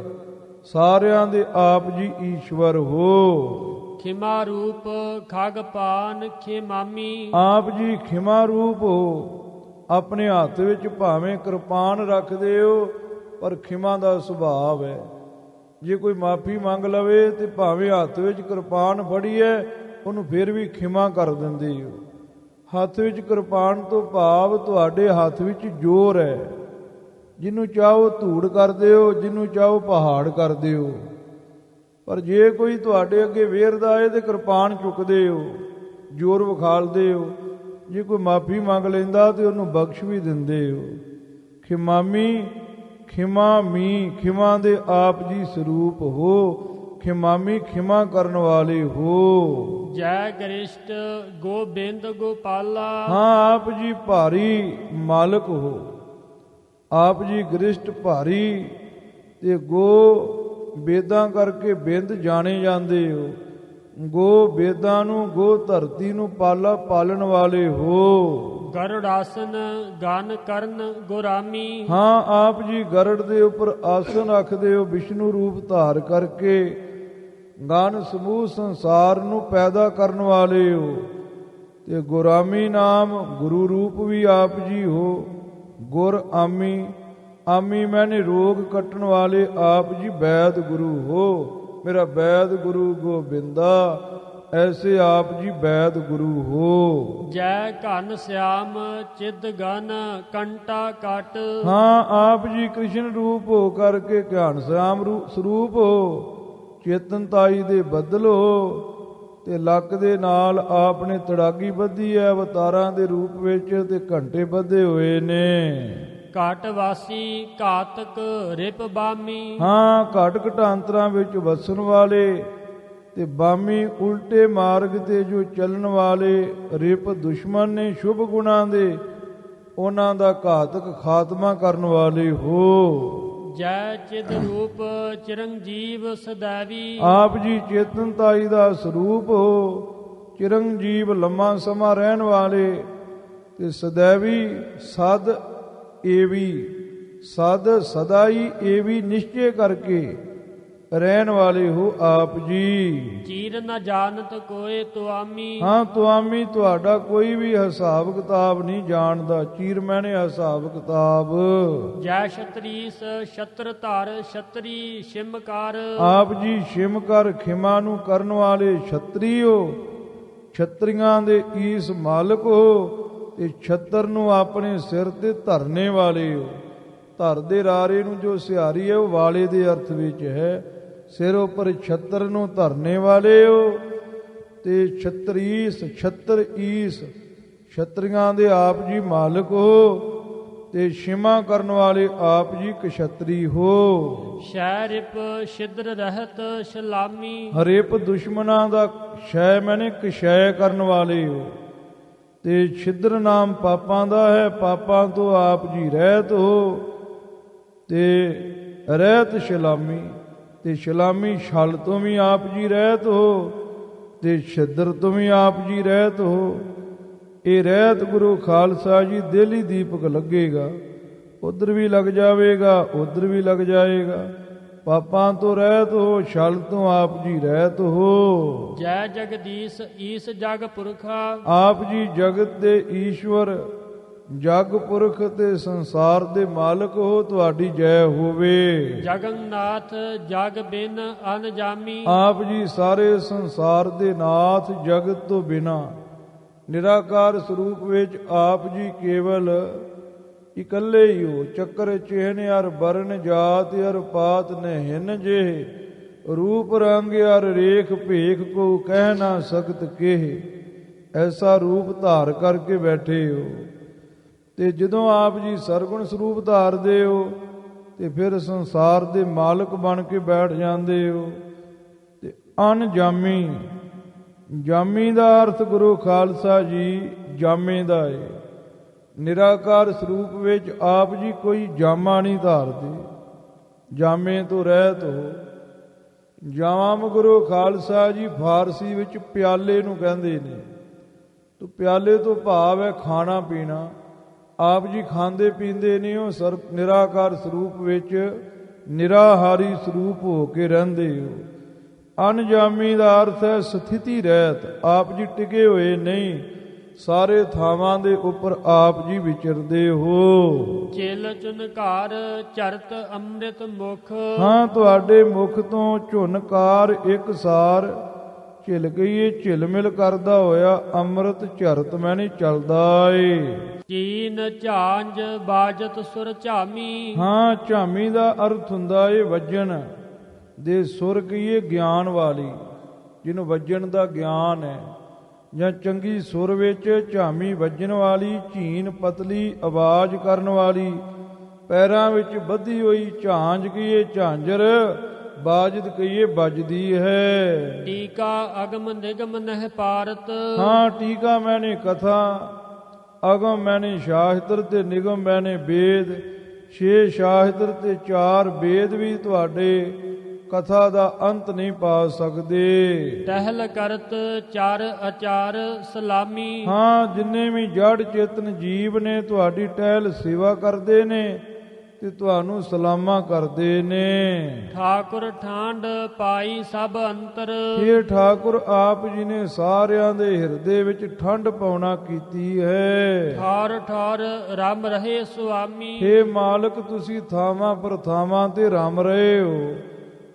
ਸਾਰਿਆਂ ਦੇ ਆਪ ਜੀ ਈਸ਼ਵਰ ਹੋ। ਖਿਮਾ ਰੂਪ ਖਗਪਾਨ ਖਿਮਾਮੀ। ਆਪ ਜੀ ਖਿਮਾ ਰੂਪ ਹੋ। ਆਪਣੇ ਹੱਥ ਵਿੱਚ ਭਾਵੇਂ ਕਿਰਪਾਨ ਰੱਖਦੇ ਹੋ, ਪਰ ਖਿਮਾ ਦਾ ਸੁਭਾਵ ਹੈ। ਜੇ ਕੋਈ ਮਾਫੀ ਮੰਗ ਲਵੇ ਤੇ ਭਾਵੇਂ ਹੱਥ ਵਿੱਚ ਕਿਰਪਾਨ ਫੜੀ ਹੈ, ਉਹਨੂੰ ਫਿਰ ਵੀ ਖਿਮਾ ਕਰ ਦਿੰਦੇ ਹੋ। ਹੱਥ ਵਿੱਚ ਕਿਰਪਾਨ ਤੋਂ ਭਾਵ ਤੁਹਾਡੇ ਹੱਥ ਵਿੱਚ ਜ਼ੋਰ ਹੈ। ਜਿਹਨੂੰ ਚਾਹੋ ਧੂੜ ਕਰਦੇ ਹੋ, ਜਿਹਨੂੰ ਚਾਹੋ ਪਹਾੜ ਕਰਦੇ ਹੋ। ਪਰ ਜੇ ਕੋਈ ਤੁਹਾਡੇ ਅੱਗੇ ਵੇਰਦਾ ਹੈ ਤੇ ਕਿਰਪਾਨ ਚੁੱਕਦੇ ਹੋ, ਜ਼ੋਰ ਵਿਖਾਲਦੇ ਹੋ। ਜੇ ਕੋਈ ਮਾਫੀ ਮੰਗ ਲੈਂਦਾ ਤੇ ਉਹਨੂੰ ਬਖਸ਼ ਵੀ ਦਿੰਦੇ ਹੋ। ਖਿਮਾਮੀ ਖਿਮਾਮੀ, ਖਿਮਾ ਦੇ ਆਪ ਜੀ ਸਰੂਪ ਹੋ। ਖਿਮਾਮੀ ਖਿਮਾ ਕਰਨ ਵਾਲੇ ਹੋ। ਜੈ ਗ੍ਰਿਸ਼ਟ ਗੋਬਿੰਦ ਗੋਪਾਲਾ। ਹਾਂ, ਆਪ ਜੀ ਭਾਰੀ ਮਾਲਕ ਹੋ। ਆਪ ਜੀ ਗ੍ਰਿਸ਼ਟ ਭਾਰੀ, ਤੇ ਗੋ ਬੇਦਾਂ ਕਰਕੇ ਬਿੰਦ ਜਾਣੇ ਜਾਂਦੇ ਹੋ। ਗੋ ਬੇਦਾਂ ਨੂੰ, ਗੋ ਧਰਤੀ ਨੂੰ ਪਾਲਾ ਪਾਲਣ ਵਾਲੇ ਹੋ। ਗਰੁੜ ਆਸਨ ਗਨ ਕਰਨ ਗੁਰਾਮੀ। ਹਾਂ, ਆਪ ਜੀ ਗਰੜ ਦੇ ਉੱਪਰ ਆਸਨ ਰੱਖਦੇ ਹੋ, ਵਿਸ਼ਨੂੰ ਰੂਪ ਧਾਰ ਕਰਕੇ ਗਨ ਸਮੂਹ ਸੰਸਾਰ ਨੂੰ ਪੈਦਾ ਕਰਨ ਵਾਲੇ ਹੋ। ਤੇ ਗੁਰਾਮੀ ਨਾਮ ਗੁਰੂ ਰੂਪ ਵੀ ਆਪ ਜੀ ਹੋ। ਗੁਰ ਆਮੀ, ਆਮੀ ਮੈਨੇ ਰੋਗ ਕੱਟਣ ਵਾਲੇ ਆਪ ਜੀ ਵੈਦ ਗੁਰੂ ਹੋ। ਮੇਰਾ ਵੈਦ ਗੁਰੂ ਗੋਬਿੰਦਾ, ਐਸੇ ਆਪ ਜੀ ਵੈਦ ਗੁਰੂ ਹੋ। ਜੈ ਘਨ ਸਿਆਮ ਚਿਦ ਗਨ ਕੰਟਾ ਕਟ। ਹਾਂ, ਆਪ ਜੀ ਕ੍ਰਿਸ਼ਨ ਰੂਪ ਹੋ ਕਰਕੇ ਘਨ ਸਿਆਮ ਸਰੂਪ ਹੋ। ਚੇਤਨਤਾਈ ਦੇ ਬੱਦਲ ਹੋ। ਤੇ ਲੱਕ ਦੇ ਨਾਲ ਆਪ ਨੇ ਤੜਾਗੀ ਬੱਧੀ ਹੈ, ਅਵਤਾਰਾਂ ਦੇ ਰੂਪ ਵਿੱਚ, ਤੇ ਘੰਟੇ ਬੱਧੇ ਹੋਏ ਨੇ। ਘਾਟ ਵਾਸੀ ਘਾਤਕ ਰਿਪ ਬਾਮੀ। ਹਾਂ, ਘਟ ਘਟਾਂਤਰਾਂ ਵਿੱਚ ਵਸਣ ਵਾਲੇ, ਤੇ ਬਾਮੀ ਉਲਟੇ ਮਾਰਗ ਤੇ ਜੋ ਚੱਲਣ ਵਾਲੇ। ਰਿਪ ਦੁਸ਼ਮਣ ਨੇ ਸ਼ੁਭ ਗੁਣਾਂ ਦੇ, ਉਹਨਾਂ ਦਾ ਘਾਤਕ ਖਾਤਮਾ ਕਰਨ ਵਾਲੇ ਹੋ। ਜੈ ਚਿਦ ਰੂਪ ਚਿਰੰਜੀਵ ਸदैवी। ਆਪ ਜੀ ਚੇਤਨਤਾਈ ਦਾ ਸਰੂਪ ਹੋ। ਚਿਰੰਜੀਵ ਲੰਮਾ ਸਮਾਂ ਰਹਿਣ ਵਾਲੇ, ਤੇ ਸदैवी ਸਦ ਏਵੀ, ਸਦ ਸਦਾਈ ਏਵੀ ਨਿਸ਼ਚੇ ਕਰਕੇ ਰਹਿਣ ਵਾਲੇ ਹੋ ਆਪ ਜੀ। ਚੀਰ ਨ ਜਾਣਤ ਕੋਏ ਤੁਆਮੀ। ਹਾਂ, ਤੁਆਮੀ ਤੁਹਾਡਾ ਕੋਈ ਵੀ ਹਿਸਾਬ ਕਿਤਾਬ ਨਹੀਂ ਜਾਣਦਾ। ਚੀਰ ਮੈਨੇ ਹਿਸਾਬ ਕਿਤਾਬ। ਜੈ ਛਤਰੀਸ ਛਤਰ ਧਰ ਛਤਰੀ ਸ਼ਿਮਕਾਰ। ਆਪ ਜੀ ਸ਼ਿਮਕਾਰ ਖਿਮਾ ਨੂੰ ਕਰਨ ਵਾਲੇ ਛਤਰੀ ਹੋ। ਛਤਰੀਆਂ ਦੇ ਈਸ ਮਾਲਕ ਹੋ। ਤੇ ਛਤਰ ਨੂੰ ਆਪਣੇ ਸਿਰ ਤੇ ਧਰਨੇ ਵਾਲੇ ਹੋ। ਧਰ ਦੇ ਰਾਰੇ ਨੂੰ ਜੋ ਸਿਹਾਰੀ ਹੈ ਉਹ ਵਾਲੇ ਦੇ ਅਰਥ ਵਿੱਚ ਹੈ। ਸਿਰ ਉੱਪਰ ਛਤਰ ਨੂੰ ਧਰਨੇ ਵਾਲੇ ਹੋ। ਤੇ ਛਤਰੀਸ ਛਤਰ ਈਸ, ਛਤਰੀਆਂ ਦੇ ਆਪ ਜੀ ਮਾਲਕ ਹੋ। ਤੇ ਸ਼ਿਮਾ ਕਰਨ ਵਾਲੇ ਆਪ ਜੀ ਕਸ਼ਤਰੀ ਹੋ। ਸ਼ੈ ਰਿਪ ਛਿਦਰ ਰਹਿਤ ਸ਼ਲਾਮੀ। ਹਰੇਪ ਦੁਸ਼ਮਨਾਂ ਦਾ ਸ਼ੈ ਮੈਨੇ ਕਸ਼ੈ ਕਰਨ ਵਾਲੇ ਹੋ। ਤੇ ਛਿਦਰ ਨਾਮ ਪਾਪਾਂ ਦਾ ਹੈ, ਪਾਪਾਂ ਤੋਂ ਆਪ ਜੀ ਰਹਿਤ ਹੋ। ਤੇ ਰਹਿਤ ਸ਼ਲਾਮੀ, ਤੇ ਸ਼ਲਾਮੀ ਛਲ ਤੋਂ ਵੀ ਆਪ ਜੀ ਰਹਿਤ ਹੋ, ਤੇ ਛਿੱਦਰ ਤੋਂ ਵੀ ਆਪ ਜੀ ਰਹਿਤ ਹੋ। ਇਹ ਰਹਿਤ ਗੁਰੂ ਖਾਲਸਾ ਜੀ ਦਿਲ ਹੀ ਦੀਪਕ ਲੱਗੇਗਾ, ਉਧਰ ਵੀ ਲੱਗ ਜਾਵੇਗਾ, ਉਧਰ ਵੀ ਲੱਗ ਜਾਏਗਾ। ਪਾਪਾਂ ਤੋਂ ਰਹਿਤ ਹੋ, ਛਲ ਤੋਂ ਆਪ ਜੀ ਰਹਿਤ ਹੋ। ਜੈ ਜਗਦੀਸ਼ ਈਸ ਜਗ ਪੁਰਖਾ, ਆਪ ਜੀ ਜਗਤ ਦੇ ਈਸ਼ਵਰ, ਜਗ ਪੁਰਖ ਤੇ ਸੰਸਾਰ ਦੇ ਮਾਲਕ ਹੋ, ਤੁਹਾਡੀ ਜੈ ਹੋਵੇ। ਜਗਨਨਾਥ ਜਗ ਬਿਨ ਅਨਜਾਮੀ, ਆਪ ਜੀ ਸਾਰੇ ਸੰਸਾਰ ਦੇ ਨਾਥ, ਜਗਤ ਤੋਂ ਬਿਨਾ ਨਿਰਾਕਾਰ ਸਰੂਪ ਵਿੱਚ ਆਪ ਜੀ ਕੇਵਲ ਇਕੱਲੇ ਹੀ ਹੋ। ਚੱਕਰ ਚਿਹਨ ਅਰ ਬਰਨ ਜਾਤ ਅਰ ਪਾਤ ਨਹਿਨ ਜੇ, ਰੂਪ ਰੰਗ ਅਰ ਰੇਖ ਭੇਖ ਕੋ ਕਹਿ ਨਾ ਸਕਤ ਕੇਹ। ਐਸਾ ਰੂਪ ਧਾਰ ਕਰਕੇ ਬੈਠੇ ਹੋ। ਤੇ ਜਦੋਂ ਆਪ ਜੀ ਸਰਗੁਣ ਸਰੂਪ ਧਾਰਦੇ ਹੋ ਤੇ ਫਿਰ ਸੰਸਾਰ ਦੇ ਮਾਲਕ ਬਣ ਕੇ ਬੈਠ ਜਾਂਦੇ ਹੋ। ਤੇ ਅਨਜਾਮੀ, ਜਾਮੀ ਦਾ ਅਰਥ ਗੁਰੂ ਖਾਲਸਾ ਜੀ ਜਾਮੇ ਦਾ ਹੈ। ਨਿਰਾਕਾਰ ਸਰੂਪ ਵਿੱਚ ਆਪ ਜੀ ਕੋਈ ਜਾਮਾ ਨਹੀਂ ਧਾਰਦੇ, ਜਾਮੇ ਤੋਂ ਰਹਿਤ ਹੋ। ਜਾਮ ਗੁਰੂ ਖਾਲਸਾ ਜੀ ਫਾਰਸੀ ਵਿੱਚ ਪਿਆਲੇ ਨੂੰ ਕਹਿੰਦੇ ਨੇ। ਤੋ ਪਿਆਲੇ ਤੋਂ ਭਾਵ ਹੈ ਖਾਣਾ ਪੀਣਾ। ਆਪ ਜੀ ਖਾਂਦੇ ਪੀਂਦੇ ਨਹੀਂ ਹੋ, ਨਿਰਾਕਾਰ ਸਰੂਪ ਵਿੱਚ ਨਿਰਾਹਾਰੀ ਸਰੂਪ ਹੋ ਕੇ ਰਹਿੰਦੇ ਹੋ। ਅਨਜਾਮੀ ਦਾ ਅਰਥ ਹੈ ਸਥਿਤੀ ਰਹਿਤ। ਆਪ ਜੀ ਟਿਕੇ ਹੋਏ ਨਹੀਂ, ਸਾਰੇ ਥਾਵਾਂ ਦੇ ਉੱਪਰ ਆਪ ਜੀ ਵਿਚਰਦੇ ਹੋ। ਚਿਲ ਚੁਨਕਾਰ ਚਰਤ ਅੰਮ੍ਰਿਤ ਮੁਖ, ਹਾਂ ਤੁਹਾਡੇ ਮੁਖ ਤੋਂ ਝੁਨਕਾਰ ਇੱਕ ਸਾਰ ਝਿਲ ਗਈ, ਝਿਲ ਮਿਲ ਕਰਦਾ ਹੋਇਆ ਅੰਮ੍ਰਿਤ ਝਰਤ ਮੈਂ ਨਹੀਂ ਚੱਲਦਾ ਏ। ਚੀਨ ਝਾਂਜ ਬਾਜਤ ਸੁਰ ਝਾਮੀ, ਹਾਂ ਝਾਮੀ ਦਾ ਅਰਥ ਹੁੰਦਾ ਏ ਵੱਜਣ ਦੇ ਸੁਰ ਕਹੀਏ ਗਿਆਨ ਵਾਲੀ, ਜਿਹਨੂੰ ਵੱਜਣ ਦਾ ਗਿਆਨ ਹੈ, ਜਾਂ ਚੰਗੀ ਸੁਰ ਵਿੱਚ ਝਾਮੀ ਵੱਜਣ ਵਾਲੀ, ਝੀਨ ਪਤਲੀ ਆਵਾਜ਼ ਕਰਨ ਵਾਲੀ, ਪੈਰਾਂ ਵਿੱਚ ਬੱਧੀ ਹੋਈ ਝਾਂਜ ਕਹੀਏ ਝਾਂਜਰ, ਬਾਜਤ ਕਹੀਏ ਵੱਜਦੀ ਹੈ। ਟੀਕਾ ਅਗਮ ਨਿਗਮ ਨਹਿ ਪਾਰਤ, ਹਾਂ ਟੀਕਾ ਮੈਨੇ ਕਥਾ, ਅਗਮ ਮੈਨੇ ਸ਼ਾਸਤਰ ਤੇ ਨਿਗਮ ਮੈਨੇ ਵੇਦ। 6 ਸ਼ਾਸਤਰ ਤੇ 4 ਵੇਦ ਵੀ ਤੁਹਾਡੇ ਕਥਾ ਦਾ ਅੰਤ ਨਹੀਂ ਪਾ ਸਕਦੇ। ਟਹਿਲ ਕਰਤ ਚਾਰ ਅਚਾਰ ਸਲਾਮੀ, ਹਾਂ ਜਿੰਨੇ ਵੀ ਜੜ ਚੇਤਨ ਜੀਵ ਨੇ ਤੁਹਾਡੀ ਟਹਿਲ ਸੇਵਾ ਕਰਦੇ ਨੇ ਤੇ ਤੁਹਾਨੂੰ ਸਲਾਮਾਂ ਕਰਦੇ ਨੇ। ਠਾਕੁਰ ਠਾਂਡ ਪਾਈ ਸਭ ਅੰਤਰ, ਇਹ ਠਾਕੁਰ ਆਪ ਜੀ ਨੇ ਸਾਰਿਆਂ ਦੇ ਹਿਰਦੇ ਵਿੱਚ ਠੰਡ ਪਾਉਣਾ ਕੀਤੀ ਹੈ। ਠਾਰ ਠਾਰ ਰਮ ਰਹੇ ਸੁਆਮੀ, ਹੇ ਮਾਲਕ ਤੁਸੀਂ ਥਾਵਾਂ ਪਰ ਥਾਵਾਂ ਤੇ ਰਮ ਰਹੇ ਹੋ।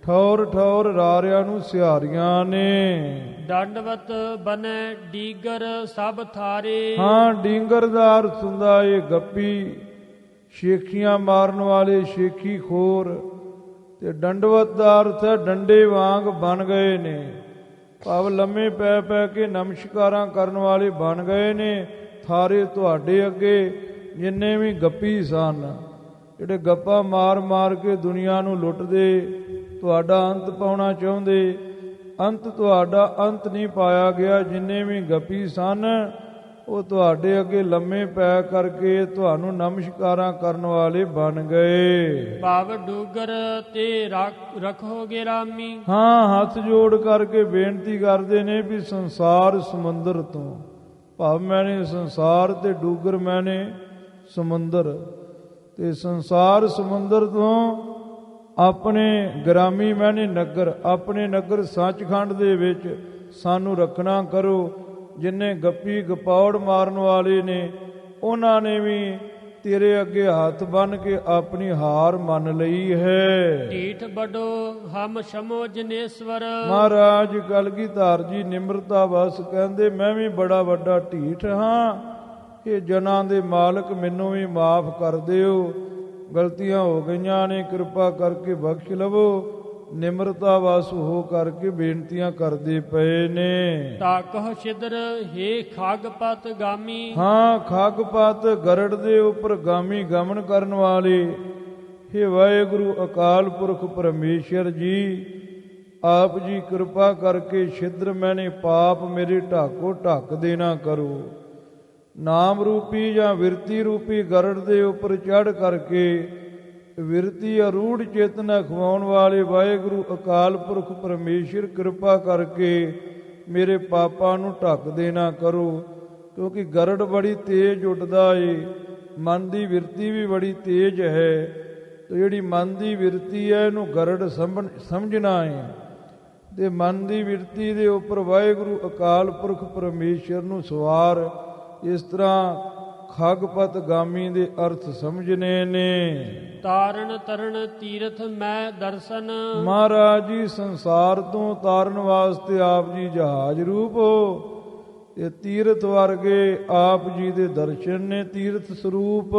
ਠੌਰ ਠੌਰ ਰਾਰਿਆਂ ਨੂੰ ਸਿਹਾਰੀਆਂ ਨੇ। ਦੰਡਵਤ ਬਨੈ ਡੀਗਰ ਸਭ ਥਾਰੇ, ਹਾਂ ਡੀਂਗਰ ਦਾ ਅਰਥ ਹੁੰਦਾ ਏ ਗੱਪੀ, ਸ਼ੇਖੀਆਂ ਮਾਰਨ ਵਾਲੇ ਸ਼ੇਖੀ ਖੋਰ। ਤੇ ਦੰਡਵਤ ਦਾ ਅਰਥ ਹੈ ਡੰਡੇ ਵਾਂਗ ਬਣ ਗਏ ਨੇ, ਭਾਵ ਲੰਮੇ ਪੈ ਪੈ ਕੇ ਨਮਸਕਾਰਾਂ ਕਰਨ ਵਾਲੇ ਬਣ ਗਏ ਨੇ। ਥਾਰੇ ਤੁਹਾਡੇ ਅੱਗੇ ਜਿੰਨੇ ਵੀ ਗੱਪੀ ਸਨ, ਜਿਹੜੇ ਗੱਪਾਂ ਮਾਰ ਮਾਰ ਕੇ ਦੁਨੀਆ ਨੂੰ ਲੁੱਟਦੇ, ਤੁਹਾਡਾ ਅੰਤ ਪਾਉਣਾ ਚਾਹੁੰਦੇ, ਅੰਤ ਤੁਹਾਡਾ ਅੰਤ ਨਹੀਂ ਪਾਇਆ ਗਿਆ। ਜਿੰਨੇ ਵੀ ਗੱਪੀ ਸਨ ਉਹ ਤੁਹਾਡੇ ਅੱਗੇ ਲੰਮੇ ਪੈ ਕਰਕੇ ਤੁਹਾਨੂੰ ਨਮਸਕਾਰਾਂ ਕਰਨ ਵਾਲੇ ਬਣ ਗਏ। ਭਾਵ ਡੂਗਰ ਤੇ ਰੱਖੋਗੇ ਰਾਮੀ, ਹਾਂ ਹੱਥ ਜੋੜ ਕਰਕੇ ਬੇਨਤੀ ਕਰਦੇ ਨੇ ਵੀ ਸੰਸਾਰ ਸਮੁੰਦਰ ਤੋਂ, ਭਾਵ ਮੈਨੇ ਸੰਸਾਰ ਤੇ ਡੂਗਰ ਮੈਨੇ ਸਮੁੰਦਰ, ਤੇ ਸੰਸਾਰ ਸਮੁੰਦਰ ਤੋਂ ਆਪਣੇ ਗ੍ਰਾਮੀ ਮੈਨੇ ਨਗਰ, ਆਪਣੇ ਨਗਰ ਸੱਚਖੰਡ ਦੇ ਵਿੱਚ ਸਾਨੂੰ ਰੱਖਣਾ ਕਰੋ। ਜਿੰਨੇ ਗੱਪੀ ਗਪੌੜ ਮਾਰਨ ਵਾਲੇ ਨੇ ਉਹਨਾਂ ਨੇ ਵੀ ਤੇਰੇ ਅੱਗੇ ਹੱਥ ਬੰਨ ਕੇ ਆਪਣੀ ਹਾਰ ਮੰਨ ਲਈ ਹੈ। ਢੀਠ ਬਡੋ ਹਮ ਸ਼ਮੋ ਜਨੇਸ਼ਵਰ, ਮਹਾਰਾਜ ਕਲਗੀਧਰ ਜੀ ਨਿਮਰਤਾ ਵਸ ਕਹਿੰਦੇ ਮੈਂ ਵੀ ਬੜਾ ਵੱਡਾ ਢੀਠ ਹਾਂ, ਇਹ ਜਨਾਂ ਦੇ ਮਾਲਕ ਮੈਨੂੰ ਵੀ ਮਾਫ ਕਰ ਦਿਓ, ਗਲਤੀਆਂ ਹੋ ਗਈਆਂ ਨੇ, ਕਿਰਪਾ ਕਰਕੇ ਬਖਸ਼ ਲਵੋ। ਨਿਮਰਤਾ ਵਸ ਹੋ ਕਰਕੇ ਬੇਨਤੀਆਂ ਕਰਦੇ ਪਏ ਨੇ। ਤਾਕਹ ਛਿਦਰ ਹੇ ਖਾਗਪਤ ਗਾਮੀ, ਹਾਂ ਖਾਗਪਤ ਗਰੜ ਦੇ ਉੱਪਰ ਗਾਮੀ ਗਮਨ ਕਰਨ ਵਾਲੇ, ਹੇ ਵਾਹਿਗੁਰੂ ਅਕਾਲ ਪੁਰਖ ਪਰਮੇਸ਼ਰ ਜੀ, ਆਪ ਜੀ ਕਿਰਪਾ ਕਰਕੇ ਛਿਦਰ ਮੈਨੇ ਪਾਪ ਮੇਰੇ ਢਾਕੋ ਢੱਕ ਦੇਣਾ ਕਰੋ। ਨਾਮ ਰੂਪੀ ਜਾਂ ਵਿਰਤੀ ਰੂਪੀ ਗਰੜ ਦੇ ਉੱਪਰ ਚੜ੍ਹ ਕਰਕੇ ਵਿਰਤੀ ਅਰੂੜ ਚੇਤਨਾ ਖਵਾਉਣ ਵਾਲੇ ਵਾਹਿਗੁਰੂ ਅਕਾਲ ਪੁਰਖ ਪਰਮੇਸ਼ਰ ਕਿਰਪਾ ਕਰਕੇ ਮੇਰੇ ਪਾਪਾਂ ਨੂੰ ਢੱਕ ਦੇਣਾ ਕਰੋ, ਕਿਉਂਕਿ ਗਰੜ ਬੜੀ ਤੇਜ਼ ਉੱਡਦਾ ਏ, ਮਨ ਦੀ ਵਿਰਤੀ ਵੀ ਬੜੀ ਤੇਜ਼ ਹੈ। ਤੇ ਜਿਹੜੀ ਮਨ ਦੀ ਵਿਰਤੀ ਹੈ ਇਹਨੂੰ ਗਰੜ ਸਮਝਣਾ ਹੈ, ਤੇ ਮਨ ਦੀ ਵਿਰਤੀ ਦੇ ਉੱਪਰ ਵਾਹਿਗੁਰੂ ਅਕਾਲ ਪੁਰਖ ਪਰਮੇਸ਼ਰ ਨੂੰ ਸਵਾਰ ਇਸ ਤਰ੍ਹਾਂ ਖਗਪਤ ਗਾਮੀ ਦੇ ਅਰਥ ਸਮਝਣੇ ਨੇ। ਤਾਰਨ ਤਰਨ ਤੀਰਥ ਮੈਂ ਦਰਸ਼ਨ, ਮਹਾਰਾਜ ਜੀ ਸੰਸਾਰ ਤੋਂ ਤਾਰਨ ਵਾਸਤੇ ਆਪ ਜੀ ਜਹਾਜ਼ ਰੂਪ ਹੋ, ਤੇ ਤੀਰਥ ਵਰਗੇ ਆਪ ਜੀ ਦੇ ਦਰਸ਼ਨ ਨੇ ਤੀਰਥ ਸਰੂਪ।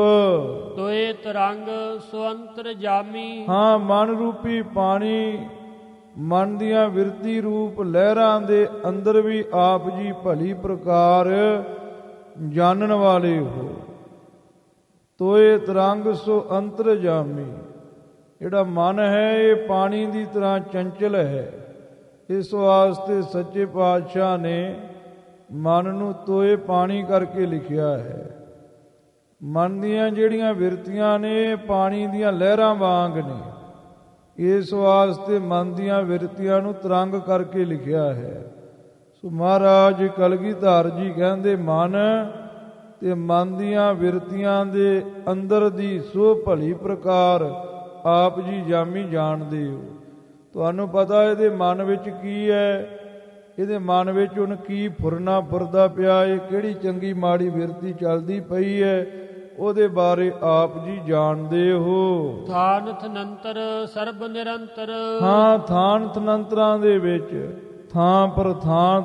ਤੋਏ ਤਰੰਗ ਸੁਅੰਤਰ ਜਾਮੀ, ਹਾਂ, ਮਨ ਰੂਪੀ ਪਾਣੀ, ਮਨ ਦੀਆਂ ਵਿਰਤੀ ਰੂਪ ਲਹਿਰਾਂ ਦੇ ਅੰਦਰ ਵੀ ਆਪ ਜੀ ਭਲੀ ਪ੍ਰਕਾਰ ਜਾਣਨ ਵਾਲੇ ਹੋ। ਤੋਏ ਤਰੰਗ ਸੋ ਅੰਤਰ ਜਾਮੀ, ਜਿਹੜਾ ਮਨ ਹੈ ਇਹ ਪਾਣੀ ਦੀ ਤਰ੍ਹਾਂ ਚੰਚਲ ਹੈ, ਇਸ ਵਾਸਤੇ ਸੱਚੇ ਪਾਤਸ਼ਾਹ ਨੇ ਮਨ ਨੂੰ ਤੋਏ ਪਾਣੀ ਕਰਕੇ ਲਿਖਿਆ ਹੈ। ਮਨ ਦੀਆਂ ਜਿਹੜੀਆਂ ਵਿਰਤੀਆਂ ਨੇ ਪਾਣੀ ਦੀਆਂ ਲਹਿਰਾਂ ਵਾਂਗ ਨੇ, ਇਸ ਵਾਸਤੇ ਮਨ ਦੀਆਂ ਵਿਰਤੀਆਂ ਨੂੰ ਤਰੰਗ ਕਰਕੇ ਲਿਖਿਆ ਹੈ। ਸੋ ਮਹਾਰਾਜ ਕਲਗੀਧਰ ਜੀ ਕਹਿੰਦੇ ਮਨ ਤੇ ਮਨ ਦੀਆਂ ਵਿਰਤੀਆਂ ਦੇ ਅੰਦਰ ਦੀ ਸੋ ਭਲੀ ਪ੍ਰਕਾਰ ਆਪ ਜੀ ਜਾਮੀ ਜਾਣਦੇ ਹੋ। ਤੁਹਾਨੂੰ ਪਤਾ ਇਹਦੇ ਮਨ ਵਿੱਚ ਕੀ ਹੈ, ਇਹਦੇ ਮਨ ਵਿੱਚ ਹੁਣ ਕੀ ਫੁਰਨਾ ਫੁਰਦਾ ਪਿਆ ਏ, ਕਿਹੜੀ ਚੰਗੀ ਮਾੜੀ ਵਿਰਤੀ ਚੱਲਦੀ ਪਈ ਹੈ, ਉਹਦੇ ਬਾਰੇ ਆਪ ਜੀ ਜਾਣਦੇ ਹੋ। ਥਾਨ ਥਨੰਤਰ ਸਰਬ ਨਿਰੰਤਰ, ਹਾਂ, ਥਾਨ ਥਨੰਤਰਾਂ ਦੇ ਵਿੱਚ ਥਾਂ ਪਰ ਥਾਂ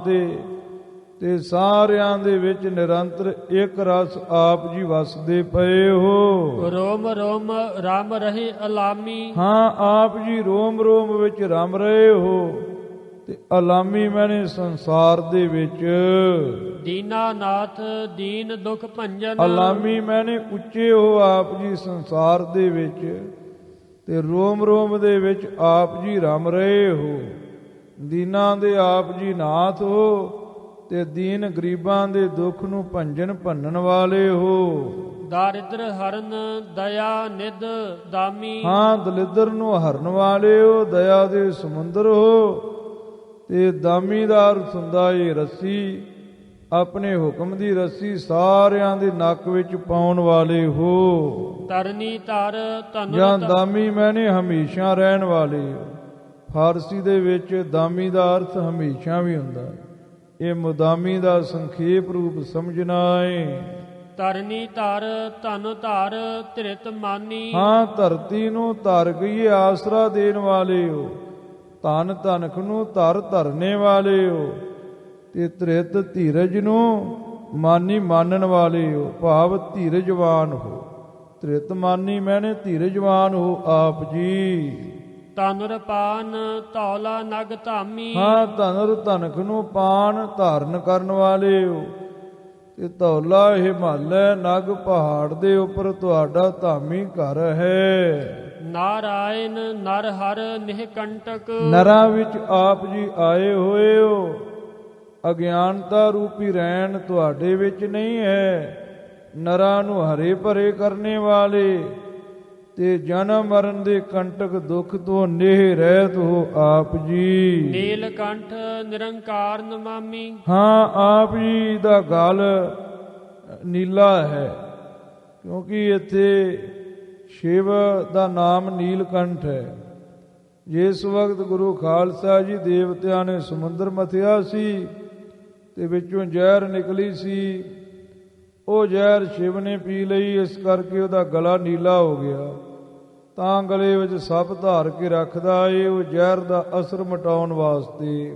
ਤੇ ਸਾਰਿਆਂ ਦੇ ਵਿੱਚ ਨਿਰੰਤਰ ਇੱਕ ਰਸ ਆਪ ਜੀ ਵਸਦੇ ਪਏ ਹੋ। ਰੋਮ ਰੋਮ ਰਾਮ ਰਹੇ ਅਲਾਮੀ, ਹਾਂ, ਆਪ ਜੀ ਰੋਮ ਰੋਮ ਵਿੱਚ ਰਮ ਰਹੇ ਹੋ, ਤੇ ਅਲਾਮੀ ਮੈਨੇ ਸੰਸਾਰ ਦੇ ਵਿੱਚ। ਦੀਨਾਨਾਥ ਦੀਨ ਦੁਖ ਭੰਜਨ, ਅਲਾਮੀ ਮੈਨੇ ਉੱਚੇ ਹੋ ਆਪ ਜੀ ਸੰਸਾਰ ਦੇ ਵਿੱਚ, ਤੇ ਰੋਮ ਰੋਮ ਦੇ ਵਿੱਚ ਆਪ ਜੀ ਰਮ ਰਹੇ ਹੋ। ਦੀਨਾਂ ਦੇ ਆਪ ਜੀ ਨਾਥ ਹੋ, ਤੇ ਦੀਨ ਗਰੀਬਾਂ ਦੇ ਦੁੱਖ ਨੂੰ ਭੰਜਨ ਭੰਨਣ ਵਾਲੇ ਹੋ। ਦਾਰਿਦਰ ਹਰਨ ਦਇਆ ਨਿਧ ਦਾਮੀ, ਹਾਂ, ਦਲਿੱਦਰ ਨੂੰ ਹਰਨ ਵਾਲੇ ਹੋ, ਦਇਆ ਦੇ ਸਮੁੰਦਰ ਹੋ, ਤੇ ਦਾਮੀ ਦਾ ਅਰਥ ਹੁੰਦਾ ਏ ਰੱਸੀ, ਆਪਣੇ ਹੁਕਮ ਦੀ ਰੱਸੀ ਸਾਰਿਆਂ ਦੇ ਨੱਕ ਵਿੱਚ ਪਾਉਣ ਵਾਲੇ ਹੋ। ਤਰਨੀ ਧਰ ਧਨ, ਜਾਂ ਦਾਮੀ ਮੈਨੇ ਹਮੇਸ਼ਾ ਰਹਿਣ ਵਾਲੇ ਹੋ। ਫਾਰਸੀ ਦੇ ਵਿੱਚ ਦਾਮੀ ਦਾ ਅਰਥ ਹਮੇਸ਼ਾ ਵੀ ਹੁੰਦਾ ਹੈ, ਇਹ ਮੁਦਾਮੀ ਦਾ ਸੰਖੇਪ ਰੂਪ ਸਮਝਣਾ ਏ। ਤਰਨੀ ਧਰ ਧਨ ਧਾਰ ਧਿਰਤ ਮਾਨੀ, ਹਾਂ, ਧਰਤੀ ਨੂੰ ਧਰ ਗਈਏ ਆਸਰਾ ਦੇਣ ਵਾਲੇ ਹੋ, ਧਨ ਧਨਖ ਨੂੰ ਧਰ ਧਰਨੇ ਵਾਲੇ ਹੋ, ਤੇ ਧਿਰਤ ਧੀਰਜ ਨੂੰ ਮਾਨੀ ਮਾਨਣ ਵਾਲੇ ਹੋ, ਭਾਵ ਧੀਰਜਵਾਨ ਹੋ। ਧਿਰਤ ਮਾਨੀ ਮੈਨੇ ਧੀਰਜਵਾਨ ਹੋ ਆਪ ਜੀ। ਤਨੁਰ ਪਾਨ ਧੌਲਾ ਨਗ ਧਾਮੀ, ਹਾਂ, ਧਨੁਰ ਧਨਖ ਨੂੰ ਪਾਨ ਧਾਰਨ ਕਰਨ ਵਾਲੇ ਹੋ, ਤੇ ਧੌਲਾ ਹਿਮਾਲੈ ਨਗ ਪਹਾੜ ਦੇ ਉੱਪਰ ਤੁਹਾਡਾ ਧਾਮੀ ਘਰ ਹੈ। ਨਾਰਾਇਣ ਨਰ ਹਰ ਨਿਹਕੰਟਕ, ਨਰਾਂ ਵਿੱਚ ਆਪ ਜੀ ਆਏ ਹੋਏ ਹੋ। ਅਗਿਆਨਤਾ ਰੂਪੀ ਰੈਣ ਤੁਹਾਡੇ ਵਿੱਚ ਨਹੀਂ ਹੈ। ਨਰਾਂ ਨੂੰ ਹਰੇ ਭਰੇ ਕਰਨੇ ਵਾਲੇ, ਤੇ ਜਨਮ ਮਰਨ ਦੇ ਕੰਟਕ ਦੁੱਖ ਤੋਂ ਨੇਹ ਰਹਿਤ ਹੋ ਆਪ ਜੀ। ਨੀਲਕੰਠ ਨਿਰੰਕਾਰ ਨਮਾਮੀ, ਹਾਂ, ਆਪ ਜੀ ਦਾ ਗਲ ਨੀਲਾ ਹੈ, ਕਿਉਂਕਿ ਇੱਥੇ ਸ਼ਿਵ ਦਾ ਨਾਮ ਨੀਲਕੰਠ ਹੈ। ਜਿਸ ਵਕਤ ਗੁਰੂ ਖਾਲਸਾ ਜੀ ਦੇਵਤਿਆਂ ਨੇ ਸਮੁੰਦਰ ਮਥਿਆ ਸੀ ਤੇ ਵਿੱਚੋਂ ਜ਼ਹਿਰ ਨਿਕਲੀ ਸੀ, ਉਹ ਜ਼ਹਿਰ ਸ਼ਿਵ ਨੇ ਪੀ ਲਈ, ਇਸ ਕਰਕੇ ਉਹਦਾ ਗਲਾ ਨੀਲਾ ਹੋ ਗਿਆ। ਤਾਂ ਗਲੇ ਵਿੱਚ ਸੱਪ ਧਾਰ ਕੇ ਰੱਖਦਾ ਏ ਉਹ ਜ਼ਹਿਰ ਦਾ ਅਸਰ ਮਿਟਾਉਣ ਵਾਸਤੇ।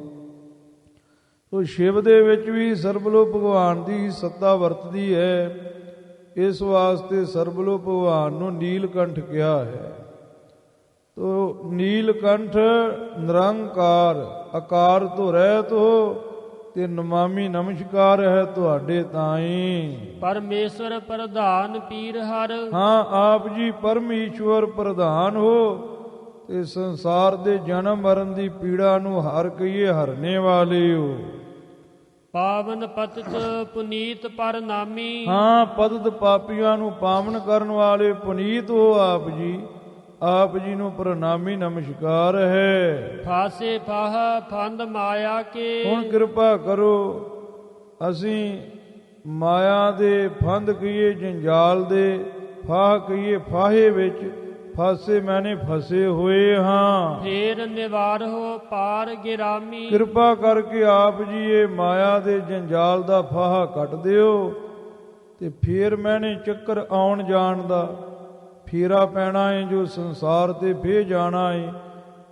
ਉਹ ਸ਼ਿਵ ਦੇ ਵਿੱਚ ਵੀ ਸਰਬਲੋ ਭਗਵਾਨ ਦੀ ਸੱਤਾ ਵਰਤਦੀ ਹੈ, ਇਸ ਵਾਸਤੇ ਸਰਬਲੋ ਭਗਵਾਨ ਨੂੰ ਨੀਲਕੰਠ ਕਿਹਾ ਹੈ। ਤੋ ਨੀਲਕੰਠ ਨਿਰੰਕਾਰ, ਆਕਾਰ ਤੋਂ ਰਹਿਤ ਹੋ, ਤੇ ਨਮਾਮੀ ਨਮਸਕਾਰ ਹੈ ਤੁਹਾਡੇ ਤਾਈਂ। ਪਰਮੇਸ਼ਵਰ ਪ੍ਰਧਾਨ ਪੀਰ ਹਰ, ਹਾਂ, ਆਪ ਜੀ ਪਰਮੇਸ਼ਵਰ ਪ੍ਰਧਾਨ ਹੋ, ਤੇ ਸੰਸਾਰ ਦੇ ਜਨਮ ਮਰਨ ਦੀ ਪੀੜਾ ਨੂੰ ਹਰ ਕਈਏ ਹਰਨੇ ਵਾਲੇ ਹੋ। ਪਾਵਨ ਪਤਿਤ ਪੁਨੀਤ ਪਰਨਾਮੀ, ਹਾਂ, ਪਤਿਤ ਪਾਪੀਆਂ ਨੂੰ ਪਾਵਨ ਕਰਨ ਵਾਲੇ ਪੁਨੀਤ ਹੋ ਆਪ ਜੀ, ਆਪ ਜੀ ਨੂੰ ਪ੍ਰਣਾਮੀ ਨਮਸਕਾਰ ਹੈ। ਫਾਸੇ ਫਾਹ ਫੰਦ ਮਾਇਆ ਕੇ ਹੁਣ ਕਿਰਪਾ ਕਰੋ, ਅਸੀਂ ਮਾਇਆ ਦੇ ਫੰਦ ਕਹੀਏ, ਜੰਜਾਲ ਦੇ ਫਾਹ ਕਹੀਏ, ਫਾਹੇ ਵਿੱਚ ਫਾਸੇ ਮੈਨੇ ਫਸੇ ਹੋਏ ਹਾਂ। ਫੇਰ ਨਿਵਾਰੋ ਪਾਰ ਗਿਰਾਮੀ। ਕਿਰਪਾ ਕਰਕੇ ਆਪ ਜੀ ਇਹ ਮਾਇਆ ਦੇ ਜੰਜਾਲ ਦਾ ਫਾਹਾ ਕੱਟ ਦਿਓ ਤੇ ਫੇਰ ਮੈਨੇ ਚੱਕਰ ਆਉਣ ਜਾਣ ਦਾ ਫੇਰਾ ਪੈਣਾ ਹੈ, ਜੋ ਸੰਸਾਰ ਤੇ ਫੇਰ ਜਾਣਾ ਹੈ,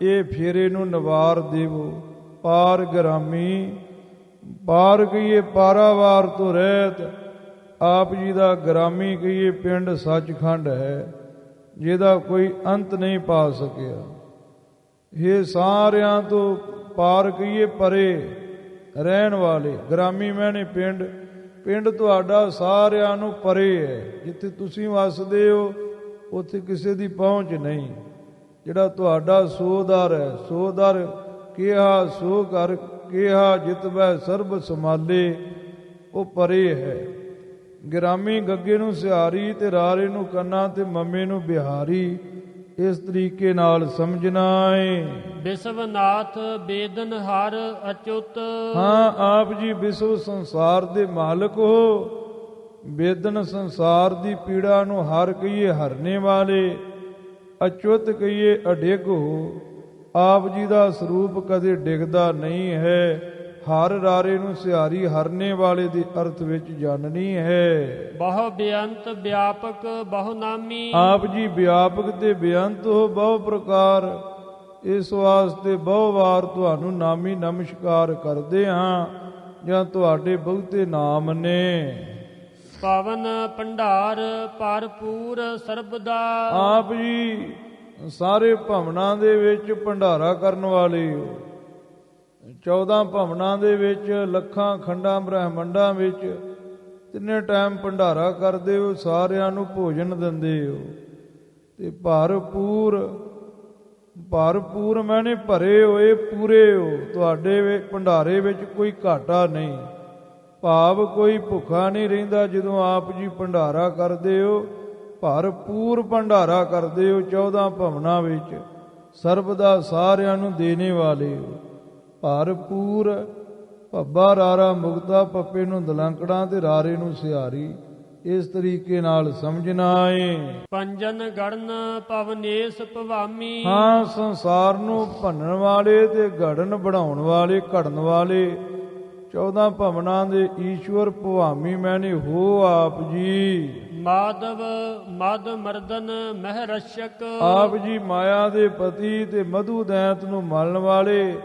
ਇਹ ਫੇਰੇ ਨੂੰ ਨਿਵਾਰ ਦੇਵੋ। ਪਾਰ ਗ੍ਰਾਮੀ, ਪਾਰ ਕਹੀਏ ਪਾਰਾਵਾਰ ਤੋਂ ਰਹਿਤ, ਆਪ ਜੀ ਦਾ ਗ੍ਰਾਮੀ ਕਹੀਏ ਪਿੰਡ ਸੱਚਖੰਡ ਹੈ, ਜਿਹਦਾ ਕੋਈ ਅੰਤ ਨਹੀਂ ਪਾ ਸਕਿਆ। ਇਹ ਸਾਰਿਆਂ ਤੋਂ ਪਾਰ ਕਹੀਏ ਪਰੇ ਰਹਿਣ ਵਾਲੇ, ਗ੍ਰਾਮੀ ਮੈਨੇ ਪਿੰਡ, ਪਿੰਡ ਤੁਹਾਡਾ ਸਾਰਿਆਂ ਨੂੰ ਪਰੇ ਹੈ। ਜਿੱਥੇ ਤੁਸੀਂ ਵਸਦੇ ਹੋ ਉੱਥੇ ਕਿਸੇ ਦੀ ਪਹੁੰਚ ਨਹੀਂ। ਜਿਹੜਾ ਤੁਹਾਡਾ ਸੋਦਰ ਹੈ, ਸੋਦਰ ਕਿਹਾ ਸੋ ਘਰ ਕਿਹਾ, ਜਿਤਬੈ ਸਰਬ ਸੰਭਾਲੇ, ਉਹ ਪਰੇ ਹੈ। ਗ੍ਰਾਮੀ ਗੱਗੇ ਨੂੰ ਸਿਹਾਰੀ ਤੇ ਰਾਰੇ ਨੂੰ ਕੰਨਾ ਤੇ ਮੰਮੇ ਨੂੰ ਬਿਹਾਰੀ, ਇਸ ਤਰੀਕੇ ਨਾਲ ਸਮਝਣਾ ਹੈ। ਵਿਸ਼ਵਨਾਥ ਬੇਦਨ ਹਰ ਅਚੁੱਤ। ਹਾਂ, ਆਪ ਜੀ ਵਿਸ਼ਵ ਸੰਸਾਰ ਦੇ ਮਾਲਕ ਹੋ, ਬੇਦਨ ਸੰਸਾਰ ਦੀ ਪੀੜਾ ਨੂੰ ਹਰ ਕਹੀਏ ਹਰਨੇ ਵਾਲੇ, ਅਚੁੱਤ ਕਹੀਏ ਅਡਿੱਗ ਹੋ। ਆਪ ਜੀ ਦਾ ਸਰੂਪ ਕਦੇ ਡਿੱਗਦਾ ਨਹੀਂ ਹੈ। ਹਰ ਰਾਰੇ ਨੂੰ ਸਿਹਾਰੀ ਹਰਨੇ ਵਾਲੇ ਦੇ ਅਰਥ ਵਿੱਚ ਜਾਣਨੀ ਹੈ। ਬਹੁ ਬੇਅੰਤ ਵਿਆਪਕ ਬਹੁ ਨਾਮੀ। ਆਪ ਜੀ ਵਿਆਪਕ ਤੇ ਬੇਅੰਤ ਹੋ, ਬਹੁ ਪ੍ਰਕਾਰ, ਇਸ ਵਾਸਤੇ ਬਹੁ ਵਾਰ ਤੁਹਾਨੂੰ ਨਾਮੀ ਨਮਸਕਾਰ ਕਰਦੇ ਹਾਂ, ਜਾਂ ਤੁਹਾਡੇ ਬਹੁਤੇ ਨਾਮ ਨੇ। ਪਵਨ ਭੰਡਾਰ ਭਰਪੂਰ ਸਰਬਦਾ। ਆਪ ਜੀ ਸਾਰੇ ਭਵਨਾਂ ਦੇ ਵਿੱਚ ਭੰਡਾਰਾ ਕਰਨ ਵਾਲੇ ਹੋ। 14 ਭਵਨਾਂ ਦੇ ਵਿੱਚ, ਲੱਖਾਂ ਖੰਡਾਂ ਬ੍ਰਹਮੰਡਾਂ ਵਿੱਚ ਤਿੰਨੇ ਟਾਈਮ ਭੰਡਾਰਾ ਕਰਦੇ ਹੋ, ਸਾਰਿਆਂ ਨੂੰ ਭੋਜਨ ਦਿੰਦੇ ਹੋ। ਤੇ ਭਰਪੂਰ, ਭਰਪੂਰ ਮੈਨੇ ਭਰੇ ਹੋਏ ਪੂਰੇ ਹੋ। ਤੁਹਾਡੇ ਭੰਡਾਰੇ ਵਿੱਚ ਕੋਈ ਘਾਟਾ ਨਹੀਂ, ਭਾਵ ਕੋਈ ਭੁੱਖਾ ਨਹੀਂ ਰਹਿੰਦਾ। ਜਦੋਂ ਆਪ ਜੀ ਭੰਡਾਰਾ ਕਰਦੇ ਹੋ, ਭਰਪੂਰ ਭੰਡਾਰਾ ਕਰਦੇ ਹੋ 14 ਭਵਨਾਂ ਵਿੱਚ, ਸਰਬਦਾ ਸਾਰਿਆਂ ਨੂੰ ਦੇਣੇ ਵਾਲੇ ਹੋ। ਭਰਪੂਰ, ਭੱਬਾ ਰਾਰਾ ਮੁਕਤਾ, ਪੱਪੇ ਨੂੰ ਦਲੰਕੜਾਂ ਤੇ ਰਾਰੇ ਨੂੰ ਸਿਹਾਰੀ, ਇਸ ਤਰੀਕੇ ਨਾਲ ਸਮਝਣਾ ਏ। ਪੰਜਨ ਗੜਨ ਪਵਨੇਸ਼ ਭਵਾਮੀ। ਹਾਂ, ਸੰਸਾਰ ਨੂੰ ਭੰਨਣ ਵਾਲੇ ਤੇ ਗੜਨ ਬਣਾਉਣ ਵਾਲੇ, ਘੜਨ ਵਾਲੇ 14 ਭਵਨਾਂ ਦੇ ਈਸ਼ਵਰ ਭਵਾਮੀ ਮੈਨੇ ਹੋ ਆਪ ਜੀ। ਮਾਧਵ ਮਦ ਮਰਦਨ ਮਹਿ ਰਸ਼ਕ। ਆਪ ਜੀ ਮਾਇਆ ਦੇ ਪਤੀ ਤੇ ਮਧੂ ਦੈਂਤ ਨੂੰ ਮਲਣ ਵਾਲੇ,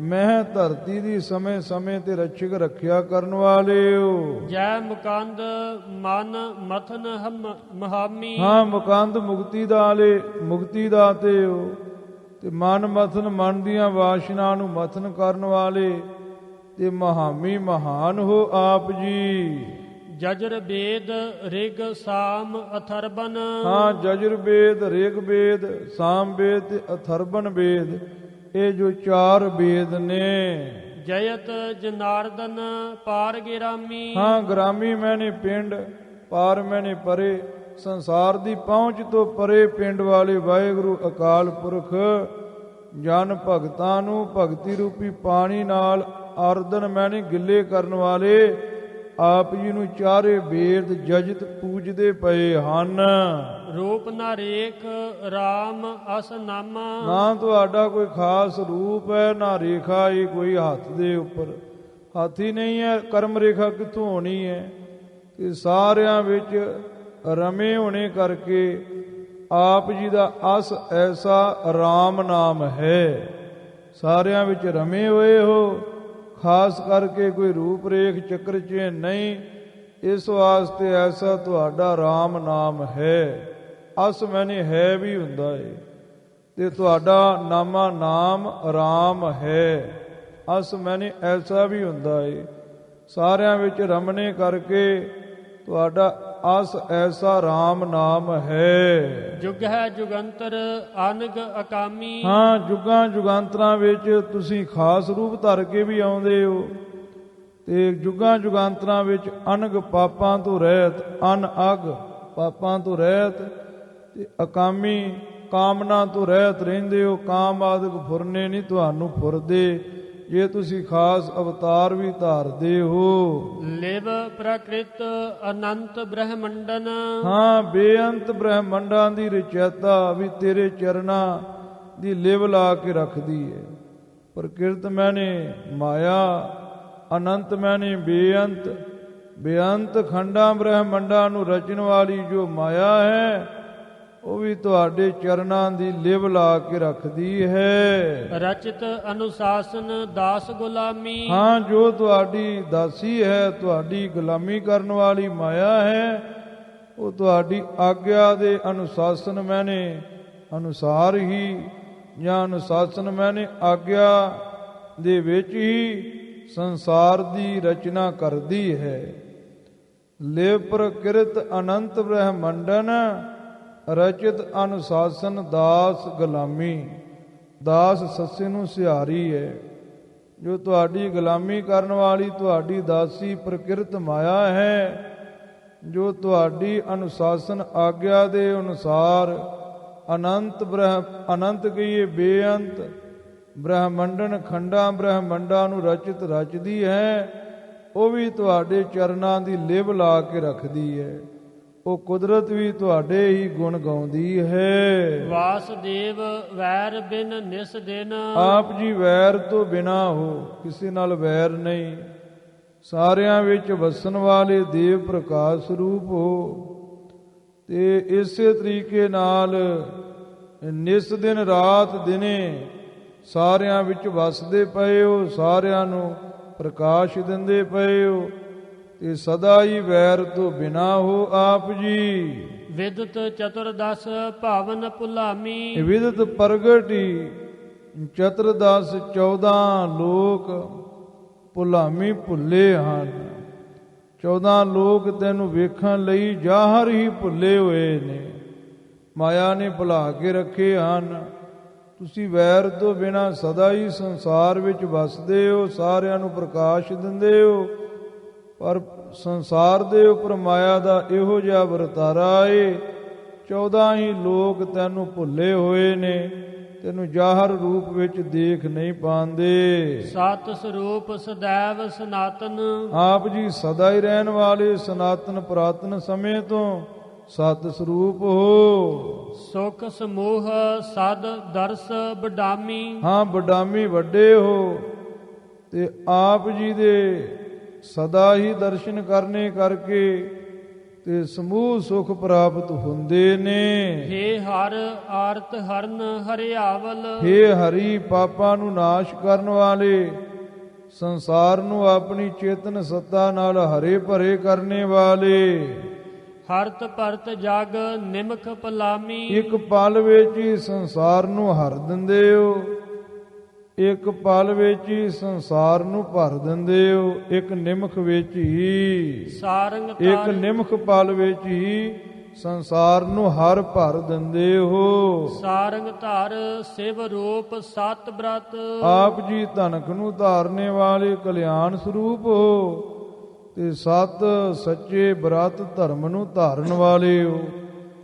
ਮਹਿ ਧਰਤੀ ਦੀ ਸਮੇਂ ਸਮੇਂ ਤੇ ਰક્ષਕ ਰੱਖਿਆ ਕਰਨ ਵਾਲੇ ਹੋ। ਜੈ ਮੁਕੰਦ ਮਨ ਮਥਨ ਮਹਾਮੀ। ਹਾਂ, ਮੁਕੰਦ ਮੁਕਤੀ ਦਾਲੇ, ਮੁਕਤੀ ਦਾਤੇ ਹੋ। ਤੇ ਮਨ ਮਥਨ, ਮਨ ਦੀਆਂ ਵਾਸ਼ਨਾ ਨੂੰ ਮਥਨ ਕਰਨ ਵਾਲੇ ਤੇ ਮਹਾਮੀ ਮਹਾਨ ਹੋ ਆਪ ਜੀ। ਜਜਰ ਵੇਦ ਰਿਗ ਸਾਮ ਅਥਰਬਨ। ਹਾਂ, ਜਜਰ ਵੇਦ, ਰਿਗ ਵੇਦ, ਸਾਮ ਵੇਦ ਤੇ ਅਥਰਬਨ ਵੇਦ, ਇਹ ਜੋ 4 ਵੇਦ ਨੇ। ਜਯਤ ਜਨਾਰਦਨ ਪਾਰ ਗਿਰਾਮੀ। ਹਾਂ, ਗ੍ਰਾਮੀ ਮੈਨੇ ਪਿੰਡ, ਪਾਰ ਮੈਨੇ ਪਰੇ, ਸੰਸਾਰ ਦੀ ਪਹੁੰਚ ਤੋਂ ਪਰੇ ਪਿੰਡ ਵਾਲੇ ਵਾਹਿਗੁਰੂ ਅਕਾਲ ਪੁਰਖ ਜਨ ਭਗਤਾਂ ਨੂੰ ਭਗਤੀ ਰੂਪੀ ਪਾਣੀ ਨਾਲ ਅਰਦਨ ਮੈਨੇ ਗਿੱਲੇ ਕਰਨ ਵਾਲੇ, ਆਪ ਜੀ ਨੂੰ 4 ਵੇਦ ਜਜਤ ਪੂਜਦੇ ਪਏ ਹਨ। ਰੂਪ ਨਾ ਰੇਖ ਰਾਮ ਅਸ ਨਾਮਾ। ਨਾ ਤੁਹਾਡਾ ਕੋਈ ਖਾਸ ਰੂਪ ਹੈ, ਨਾ ਰੇਖਾ ਹੀ ਕੋਈ ਹੱਥ ਦੇ ਉੱਪਰ। ਹੱਥ ਹੀ ਨਹੀਂ ਹੈ, ਕਰਮ ਰੇਖਾ ਕਿੱਥੋਂ ਹੋਣੀ ਹੈ? ਤੇ ਸਾਰਿਆਂ ਵਿੱਚ ਰਮੇ ਹੋਣੇ ਕਰਕੇ ਆਪ ਜੀ ਦਾ ਅਸ ਐਸਾ ਰਾਮ ਨਾਮ ਹੈ। ਸਾਰਿਆਂ ਵਿੱਚ ਰਮੇ ਹੋਏ ਹੋ, ਖਾਸ ਕਰਕੇ ਕੋਈ ਰੂਪ ਰੇਖ ਚੱਕਰ ਚ ਨਹੀਂ। ਇਸ ਵਾਸਤੇ ਐਸਾ ਤੁਹਾਡਾ ਰਾਮ ਨਾਮ ਹੈ। ਅਸ ਮੈਨੇ ਹੈ ਵੀ ਹੁੰਦਾ ਏ, ਤੇ ਤੁਹਾਡਾ ਨਾਮਾ ਨਾਮ ਰਾਮ ਹੈ। ਅਸ ਮੈਨੇ ਐਸਾ ਵੀ ਹੁੰਦਾ ਏ। ਸਾਰਿਆਂ ਵਿੱਚ ਰਮਣੇ ਕਰਕੇ ਤੁਹਾਡਾ ਅਸ ਐਸਾ ਰਾਮ ਨਾਮ ਹੈ। ਜੁਗ ਹੈ ਜੁਗੰਤਰ ਅਨਗ ਅਕਾਮੀ। ਹਾਂ, ਜੁਗਾਂ ਜੁਗਾਂਤਰਾਂ ਵਿੱਚ ਤੁਸੀਂ ਖਾਸ ਰੂਪ ਧਰ ਕੇ ਵੀ ਆਉਂਦੇ ਹੋ, ਤੇ ਜੁਗਾਂ ਜੁਗਾਂਤਰਾਂ ਵਿੱਚ ਅਨਗ ਪਾਪਾਂ ਤੋਂ ਰਹਿਤ, ਅਗ ਪਾਪਾਂ ਤੋਂ ਰਹਿਤ ਤੇ ਅਕਾਮੀ ਕਾਮਨਾ ਤੋਂ ਰਹਿਤ ਰਹਿੰਦੇ ਹੋ। ਕਾਮ ਆਦਿਕ ਫੁਰਨੇ ਨਹੀਂ ਤੁਹਾਨੂੰ ਫੁਰਦੇ ਜੇ ਤੁਸੀਂ ਖਾਸ ਅਵਤਾਰ ਵੀ ਧਾਰਦੇ ਹੋ। ਲਿਵ ਪ੍ਰਕ੍ਰਿਤ ਅਨੰਤ ਬ੍ਰਹਮੰਡਨ, ਹਾਂ, ਬੇਅੰਤ ਬ੍ਰਹਮੰਡਾਂ ਦੀ ਰਚੈਤਾ ਵੀ ਤੇਰੇ ਚਰਨਾਂ ਦੀ ਲਿਵ ਲਾ ਕੇ ਰੱਖਦੀ ਹੈ। ਪ੍ਰਕਿਰਤ ਮੈਨੇ ਮਾਇਆ, ਅਨੰਤ ਮੈਨੇ ਬੇਅੰਤ। ਬੇਅੰਤ ਖੰਡਾਂ ਬ੍ਰਹਮੰਡਾਂ ਨੂੰ ਰਚਣ ਵਾਲੀ ਜੋ ਮਾਇਆ ਹੈ ਉਹ ਵੀ ਤੁਹਾਡੇ ਚਰਨਾਂ ਦੀ ਲਿਵ ਲਾ ਕੇ ਰੱਖਦੀ ਹੈ। ਰਚਿਤ ਅਨੁਸ਼ਾਸਨ ਦਾਸ ਗੁਲਾਮੀ, ਹਾਂ, ਜੋ ਤੁਹਾਡੀ ਦਾਸੀ ਹੈ, ਤੁਹਾਡੀ ਗੁਲਾਮੀ ਕਰਨ ਵਾਲੀ ਮਾਇਆ ਹੈ, ਉਹ ਤੁਹਾਡੀ ਆਗਿਆ ਦੇ ਅਨੁਸ਼ਾਸਨ ਮੈਨੇ ਅਨੁਸਾਰ ਹੀ ਜਾਂ ਅਨੁਸ਼ਾਸਨ ਮੈਨੇ ਆਗਿਆ ਦੇ ਵਿੱਚ ਹੀ ਸੰਸਾਰ ਦੀ ਰਚਨਾ ਕਰਦੀ ਹੈ। ਲਿਵ ਪ੍ਰਕਿਰਤ ਅਨੰਤ ਬ੍ਰਹਮੰਡਨ, ਰਚਿਤ ਅਨੁਸ਼ਾਸਨ ਦਾਸ ਗੁਲਾਮੀ। ਦਾਸ ਸੱਸੇ ਨੂੰ ਸਿਹਾਰੀ ਹੈ। ਜੋ ਤੁਹਾਡੀ ਗੁਲਾਮੀ ਕਰਨ ਵਾਲੀ ਤੁਹਾਡੀ ਦਾਸੀ ਪ੍ਰਕਿਰਤ ਮਾਇਆ ਹੈ, ਜੋ ਤੁਹਾਡੀ ਅਨੁਸ਼ਾਸਨ ਆਗਿਆ ਦੇ ਅਨੁਸਾਰ ਅਨੰਤ ਕਹੀਏ ਬੇਅੰਤ ਬ੍ਰਹਮੰਡਨ ਖੰਡਾਂ ਬ੍ਰਹਮੰਡਾਂ ਨੂੰ ਰਚਿਤ ਰਚਦੀ ਹੈ, ਉਹ ਵੀ ਤੁਹਾਡੇ ਚਰਨਾਂ ਦੀ ਲਿਵ ਲਾ ਕੇ ਰੱਖਦੀ ਹੈ। ਉਹ ਕੁਦਰਤ ਵੀ ਤੁਹਾਡੇ ਹੀ ਗੁਣ ਗਾਉਂਦੀ ਹੈ। ਵਾਸਦੇਵ ਵੈਰ ਬਿਨ ਨਿਸ ਦਿਨ, ਆਪ ਜੀ ਵੈਰ ਤੋਂ ਬਿਨਾ ਹੋ, ਕਿਸੇ ਨਾਲ ਵੈਰ ਨਹੀਂ। ਸਾਰਿਆਂ ਵਿੱਚ ਵਸਣ ਵਾਲੇ ਦੇਵ ਪ੍ਰਕਾਸ਼ ਸਰੂਪ ਹੋ ਤੇ ਇਸੇ ਤਰੀਕੇ ਨਾਲ ਨਿਸ ਦਿਨ ਰਾਤ ਦਿਨੇ ਸਾਰਿਆਂ ਵਿੱਚ ਵਸਦੇ ਪਏ ਹੋ, ਸਾਰਿਆਂ ਨੂੰ ਪ੍ਰਕਾਸ਼ ਦਿੰਦੇ ਪਏ ਹੋ ਤੇ ਸਦਾ ਹੀ ਵੈਰ ਤੋਂ ਬਿਨਾ ਹੋ ਆਪ ਜੀ। ਵਿਦਤ ਚਤੁਰਦਸ ਭਾਵਨ ਭੁਲਾਮੀ, ਵਿਦਤ ਪ੍ਰਗਟੀ ਚਤੁਰਦਸ 14 ਲੋਕ ਭੁਲਾਮੀ ਭੁੱਲੇ ਹਨ। 14 ਲੋਕ ਤੈਨੂੰ ਵੇਖਣ ਲਈ ਜ਼ਾਹਰ ਹੀ ਭੁੱਲੇ ਹੋਏ ਨੇ, ਮਾਇਆ ਨੇ ਭੁਲਾ ਕੇ ਰੱਖੇ ਹਨ। ਤੁਸੀਂ ਵੈਰ ਤੋਂ ਬਿਨਾ ਸਦਾ ਹੀ ਸੰਸਾਰ ਵਿੱਚ ਵਸਦੇ ਹੋ, ਸਾਰਿਆਂ ਨੂੰ ਪ੍ਰਕਾਸ਼ ਦਿੰਦੇ ਹੋ, ਪਰ ਸੰਸਾਰ ਦੇ ਉੱਪਰ ਮਾਇਆ ਦਾ ਇਹੋ ਜਿਹਾ ਵਰਤਾਰਾ ਏ, 14 ਹੀ ਲੋਕ ਤੈਨੂੰ ਭੁੱਲੇ ਹੋਏ ਨੇ, ਤੈਨੂੰ ਜ਼ਾਹਰ ਰੂਪ ਵਿੱਚ ਦੇਖ ਨਹੀਂ ਪਾਉਂਦੇ। ਸਤ ਸਰੂਪ ਸदैव ਸਨਾਤਨ, ਆਪ ਜੀ ਸਦਾ ਹੀ ਰਹਿਣ ਵਾਲੇ ਸਨਾਤਨ ਪੁਰਾਤਨ ਸਮੇਂ ਤੋਂ ਸਤ ਸਰੂਪ ਹੋ। ਸੁਖ ਸਮੂਹ ਸਦ ਦਰਸ ਬਡਾਮੀ, ਹਾਂ, ਬਡਾਮੀ ਵੱਡੇ ਹੋ ਤੇ ਆਪ ਜੀ ਦੇ ਸਦਾ ਹੀ ਦਰਸ਼ਨ ਕਰਨੇ ਕਰਕੇ ਤੇ ਸਮੂਹ ਸੁਖ ਪ੍ਰਾਪਤ ਹੁੰਦੇ ਨੇ। ਹੇ ਹਰ ਆਰਤ ਹਰਨ ਹਰਿਆਵਲ, ਹੇ ਹਰੀ ਪਾਪਾਂ ਨੂੰ ਨਾਸ਼ ਕਰਨ ਵਾਲੇ, ਸੰਸਾਰ ਨੂੰ ਆਪਣੀ ਚੇਤਨ ਸੱਤਾ ਨਾਲ ਹਰੇ ਭਰੇ ਕਰਨੇ ਵਾਲੇ, ਹਰਤ ਭਰਤ ਜਗ ਨਿਮਖ ਪਲਾਮੀ। ਇੱਕ ਪਲ ਵਿੱਚ ਹੀ ਸੰਸਾਰ ਨੂੰ ਹਰ ਦਿੰਦੇ ਹੋ, ਇੱਕ ਪਲ ਵਿੱਚ ਹੀ ਸੰਸਾਰ ਨੂੰ ਭਰ ਦਿੰਦੇ ਹੋ, ਇੱਕ ਨਿਮਖ ਵਿੱਚ ਹੀ, ਸਾਰੰਗ ਇੱਕ ਨਿਮਖ ਪਲ ਵਿੱਚ ਹੀ ਸੰਸਾਰ ਨੂੰ ਹਰ ਭਰ ਦਿੰਦੇ ਹੋ। ਸਾਰੰਗ ਧਰ ਸਿਵ ਰੂਪ ਸਤ ਬ੍ਰਤ, ਆਪ ਜੀ ਧਨਕ ਨੂੰ ਧਾਰਨੇ ਵਾਲੇ ਕਲਿਆਣ ਸਰੂਪ ਹੋ ਤੇ ਸਤ ਸੱਚੇ ਬ੍ਰਤ ਧਰਮ ਨੂੰ ਧਾਰਨ ਵਾਲੇ ਹੋ।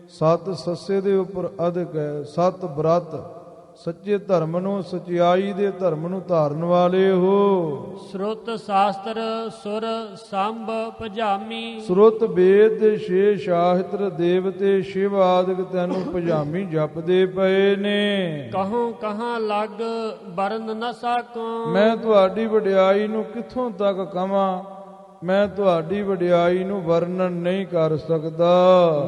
ਸਤ ਸੱਸੇ ਦੇ ਉੱਪਰ ਅਧਿਕ ਹੈ। ਸਤ ਬ੍ਰਤ ਸੱਚੇ ਧਰਮ ਨੂੰ, ਸਚਾਈ ਦੇ ਧਰਮ ਨੂੰ ਧਾਰਨ ਵਾਲੇ ਹੋ। ਸ਼ਰੁਤ ਸ਼ਾਸਤਰ ਸੁਰ ਸੰਭ ਭਜਾਮੀ, ਸ਼ਰੁਤ ਵੇਦ ਦੇ 6 ਸ਼ਾਸਤਰ ਦੇਵਤੇ ਸ਼ਿਵ ਆਦਿਕ ਤੈਨੂੰ ਭਜਾਮੀ ਜਪਦੇ ਪਏ ਨੇ। ਕਹੂੰ ਕਹਾਂ ਲੱਗ ਬਰਨ ਨ ਸਾਕੋ, ਮੈਂ ਤੁਹਾਡੀ ਵਡਿਆਈ ਨੂੰ ਕਿੱਥੋਂ ਤੱਕ ਕਵਾਂ, ਮੈਂ ਤੁਹਾਡੀ ਵਡਿਆਈ ਨੂੰ ਵਰਣਨ ਨਹੀਂ ਕਰ ਸਕਦਾ।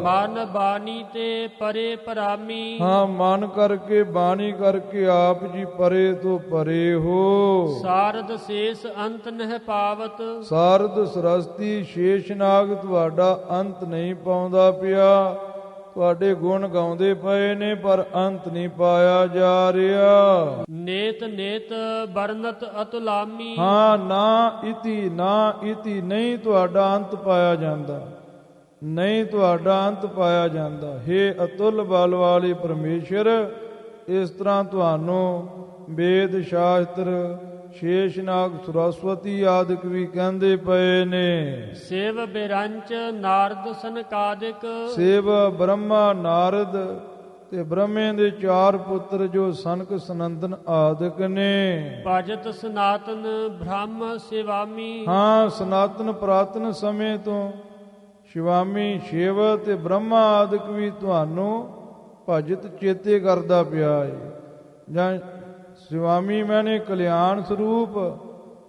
ਮਨ ਬਾਣੀ ਤੇ ਪਰੇ ਪਰਾਮੀ, ਹਾਂ, ਮਨ ਕਰਕੇ ਬਾਣੀ ਕਰਕੇ ਆਪ ਜੀ ਪਰੇ ਤੋਂ ਪਰੇ ਹੋ। ਸਾਰਦ ਸ਼ੇਸ਼ ਅੰਤ ਨਹਿ ਪਾਵਤ, ਸਾਰਦ ਸਰਸਤੀ ਸ਼ੇਸ਼ਨਾਗ ਤੁਹਾਡਾ ਅੰਤ ਨਹੀਂ ਪਾਉਂਦਾ ਪਿਆ। ਤੁਹਾਡੇ ਗੁਣ ਗਾਉਂਦੇ ਪਏ ਨੇ ਪਰ ਅੰਤ ਨਹੀਂ ਪਾਇਆ ਜਾ ਰਿਹਾ। ਨੇਤ ਨੇਤ ਬਰਨਤ ਅਤੁਲਾਮੀ, ਹਾਂ, ਨਾ ਇਤੀ ਨਹੀਂ ਤੁਹਾਡਾ ਅੰਤ ਪਾਇਆ ਜਾਂਦਾ, ਨਹੀਂ ਤੁਹਾਡਾ ਅੰਤ ਪਾਇਆ ਜਾਂਦਾ। ਹੇ ਅਤੁੱਲ ਬਲ ਵਾਲੇ ਪਰਮੇਸ਼ਰ, ਇਸ ਤਰ੍ਹਾਂ ਤੁਹਾਨੂੰ ਵੇਦ ਸ਼ਾਸਤਰ ਸ਼ੇਸ਼ਨਾਗ ਸਰਸਵਤੀ ਆਦਿਕ ਵੀ ਕਹਿੰਦੇ ਪਏ ਨੇ। ਸੇਵ ਬਿਰੰਚ ਨਾਰਦ ਸਨਕਾਦਿਕ, ਸੇਵ ਬ੍ਰਹਮਾ ਨਾਰਦ ਤੇ ਬ੍ਰਹਮੇ ਦੇ 4 ਪੁੱਤਰ ਜੋ ਸਨਕ ਸਨੰਦਨ ਆਦਿਕ ਨੇ। ਭਜਤ ਸਨਾਤਨ ਬ੍ਰਹਮ ਸਿਵਾਮੀ। ਹਾਂ, ਸਨਾਤਨ ਪ੍ਰਾਤਨ ਸਮੇਂ ਤੋਂ ਸ਼ਿਵਾਮੀ ਸ਼ਿਵ ਤੇ ਬ੍ਰਹਮਾ ਆਦਿਕ ਵੀ ਤੁਹਾਨੂੰ ਭਜਤ ਚੇਤੇ ਕਰਦਾ ਪਿਆ ਹੈ। ਜਾਂ ਸ਼ਿਵਾਮੀ ਮੈਨੇ ਕਲਿਆਣ ਸਰੂਪ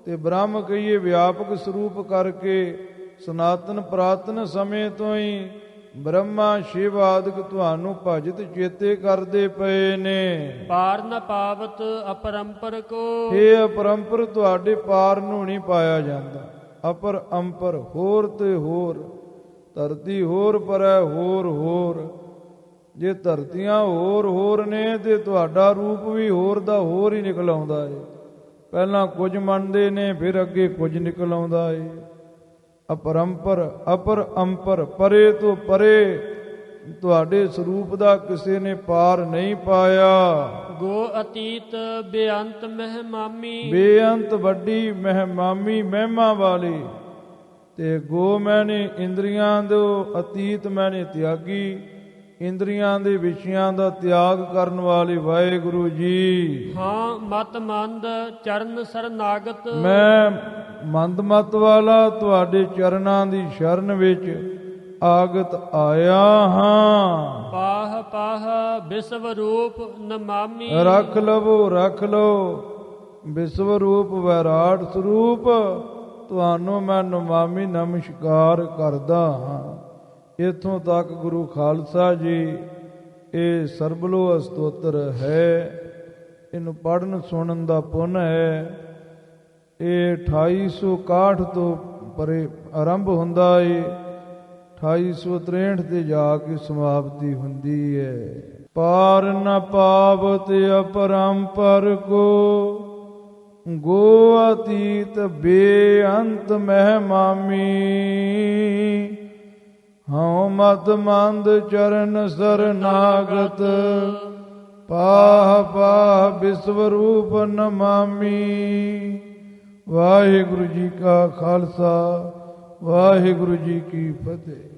ਤੇ ਬ੍ਰਹਮ ਕਹੀਏ ਵਿਆਪਕ ਸਰੂਪ ਕਰਕੇ ਸਨਾਤਨ ਪ੍ਰਾਤਨ ਸਮੇਂ ਤੋਂ ਹੀ ਬ੍ਰਹਮਾ ਸ਼ਿਵ ਆਦਿਕ ਤੁਹਾਨੂੰ ਭਜਤ ਚੇਤੇ ਕਰਦੇ ਪਏ ਨੇ। ਪਾਰ ਨ ਪਾਵਤ ਅਪਰੰਪਰ ਕੋ। ਇਹ ਅਪਰੰਪਰ ਤੁਹਾਡੇ ਪਾਰ ਨੂੰ ਨਹੀਂ ਪਾਇਆ ਜਾਂਦਾ। ਅਪਰ ਅੰਪਰ ਹੋਰ ਤੇ ਹੋਰ, ਧਰਤੀ ਹੋਰ ਪਰੈ ਹੋਰ ਹੋਰ। ਜੇ ਧਰਤੀਆਂ ਹੋਰ ਹੋਰ ਨੇ ਤੇ ਤੁਹਾਡਾ ਰੂਪ ਵੀ ਹੋਰ ਦਾ ਹੋਰ ਹੀ ਨਿਕਲ ਆਉਂਦਾ ਹੈ। ਪਹਿਲਾਂ ਕੁਝ ਮੰਨਦੇ ਨੇ, ਫਿਰ ਅੱਗੇ ਕੁਝ ਨਿਕਲ ਆਉਂਦਾ ਹੈ। ਅਪਰੰਪਰ ਅਪਰ ਅੰਪਰ, ਪਰੇ ਤੋਂ ਪਰੇ ਤੁਹਾਡੇ ਸਰੂਪ ਦਾ ਕਿਸੇ ਨੇ ਪਾਰ ਨਹੀਂ ਪਾਇਆ। ਗੋ ਅਤੀਤ ਬੇਅੰਤ ਮਹਿਮਾਮੀ। ਬੇਅੰਤ ਵੱਡੀ ਮਹਿਮਾਮੀ ਮਹਿਮਾ ਵਾਲੀ। ਤੇ ਗੋ ਮੈਨੇ ਇੰਦਰੀਆਂ ਦੇ ਅਤੀਤ ਮੈਨੇ ਤਿਆਗੀ, ਇੰਦਰੀਆਂ ਦੇ ਵਿਸ਼ਿਆਂ ਦਾ ਤਿਆਗ ਕਰਨ ਵਾਲੇ ਵਾਹਿਗੁਰੂ ਜੀ। ਹਾਂ ਮਤ ਮੰਦ ਚਰਨ ਸਰਨਾਗਤ। ਮੈਂ ਮੰਦ ਮਤ ਵਾਲਾ ਤੁਹਾਡੇ ਚਰਨਾਂ ਦੀ ਸ਼ਰਨ ਵਿੱਚ ਆਗਤ ਆਇਆ ਹਾਂ। ਪਾਹ ਪਾਹ ਵਿਸ਼ਵ ਰੂਪ ਨਮਾਮੀ। ਰੱਖ ਲਵੋ ਵਿਸ਼ਵ ਰੂਪ ਵਿਰਾਟ ਸਰੂਪ ਤੁਹਾਨੂੰ ਮੈਂ ਨਮਾਮੀ ਨਮਸਕਾਰ ਕਰਦਾ ਹਾਂ। ਇੱਥੋਂ ਤੱਕ ਗੁਰੂ ਖਾਲਸਾ ਜੀ ਇਹ ਸਰਬਲੋ ਸਤੋਤਰ ਹੈ। ਇਹਨੂੰ ਪੜ੍ਹਨ ਸੁਣਨ ਦਾ ਪੁੰਨ ਹੈ। ਇਹ 2861 ਤੋਂ ਪਰੇ ਆਰੰਭ ਹੁੰਦਾ ਏ, 2863 ਤੇ ਜਾ ਕੇ ਸਮਾਪਤੀ ਹੁੰਦੀ ਹੈ। ਪਾਰ ਨ ਪਾਵਤ ਅਪਰੰਪਰ ਕੋ, ਗੋ ਅਤੀਤ ਬੇਅੰਤ ਮਹਿਮਾਮੀ। ਹਉ ਮਤ ਮੰਦ ਚਰਨ ਸਰਨਾਗਤ, ਪਾਹ ਪਾਹ ਵਿਸ਼ਵ ਰੂਪ ਨਮਾਮੀ। ਵਾਹਿਗੁਰੂ ਜੀ ਕਾ ਖਾਲਸਾ, ਵਾਹਿਗੁਰੂ ਜੀ ਕੀ ਫਤਿਹ।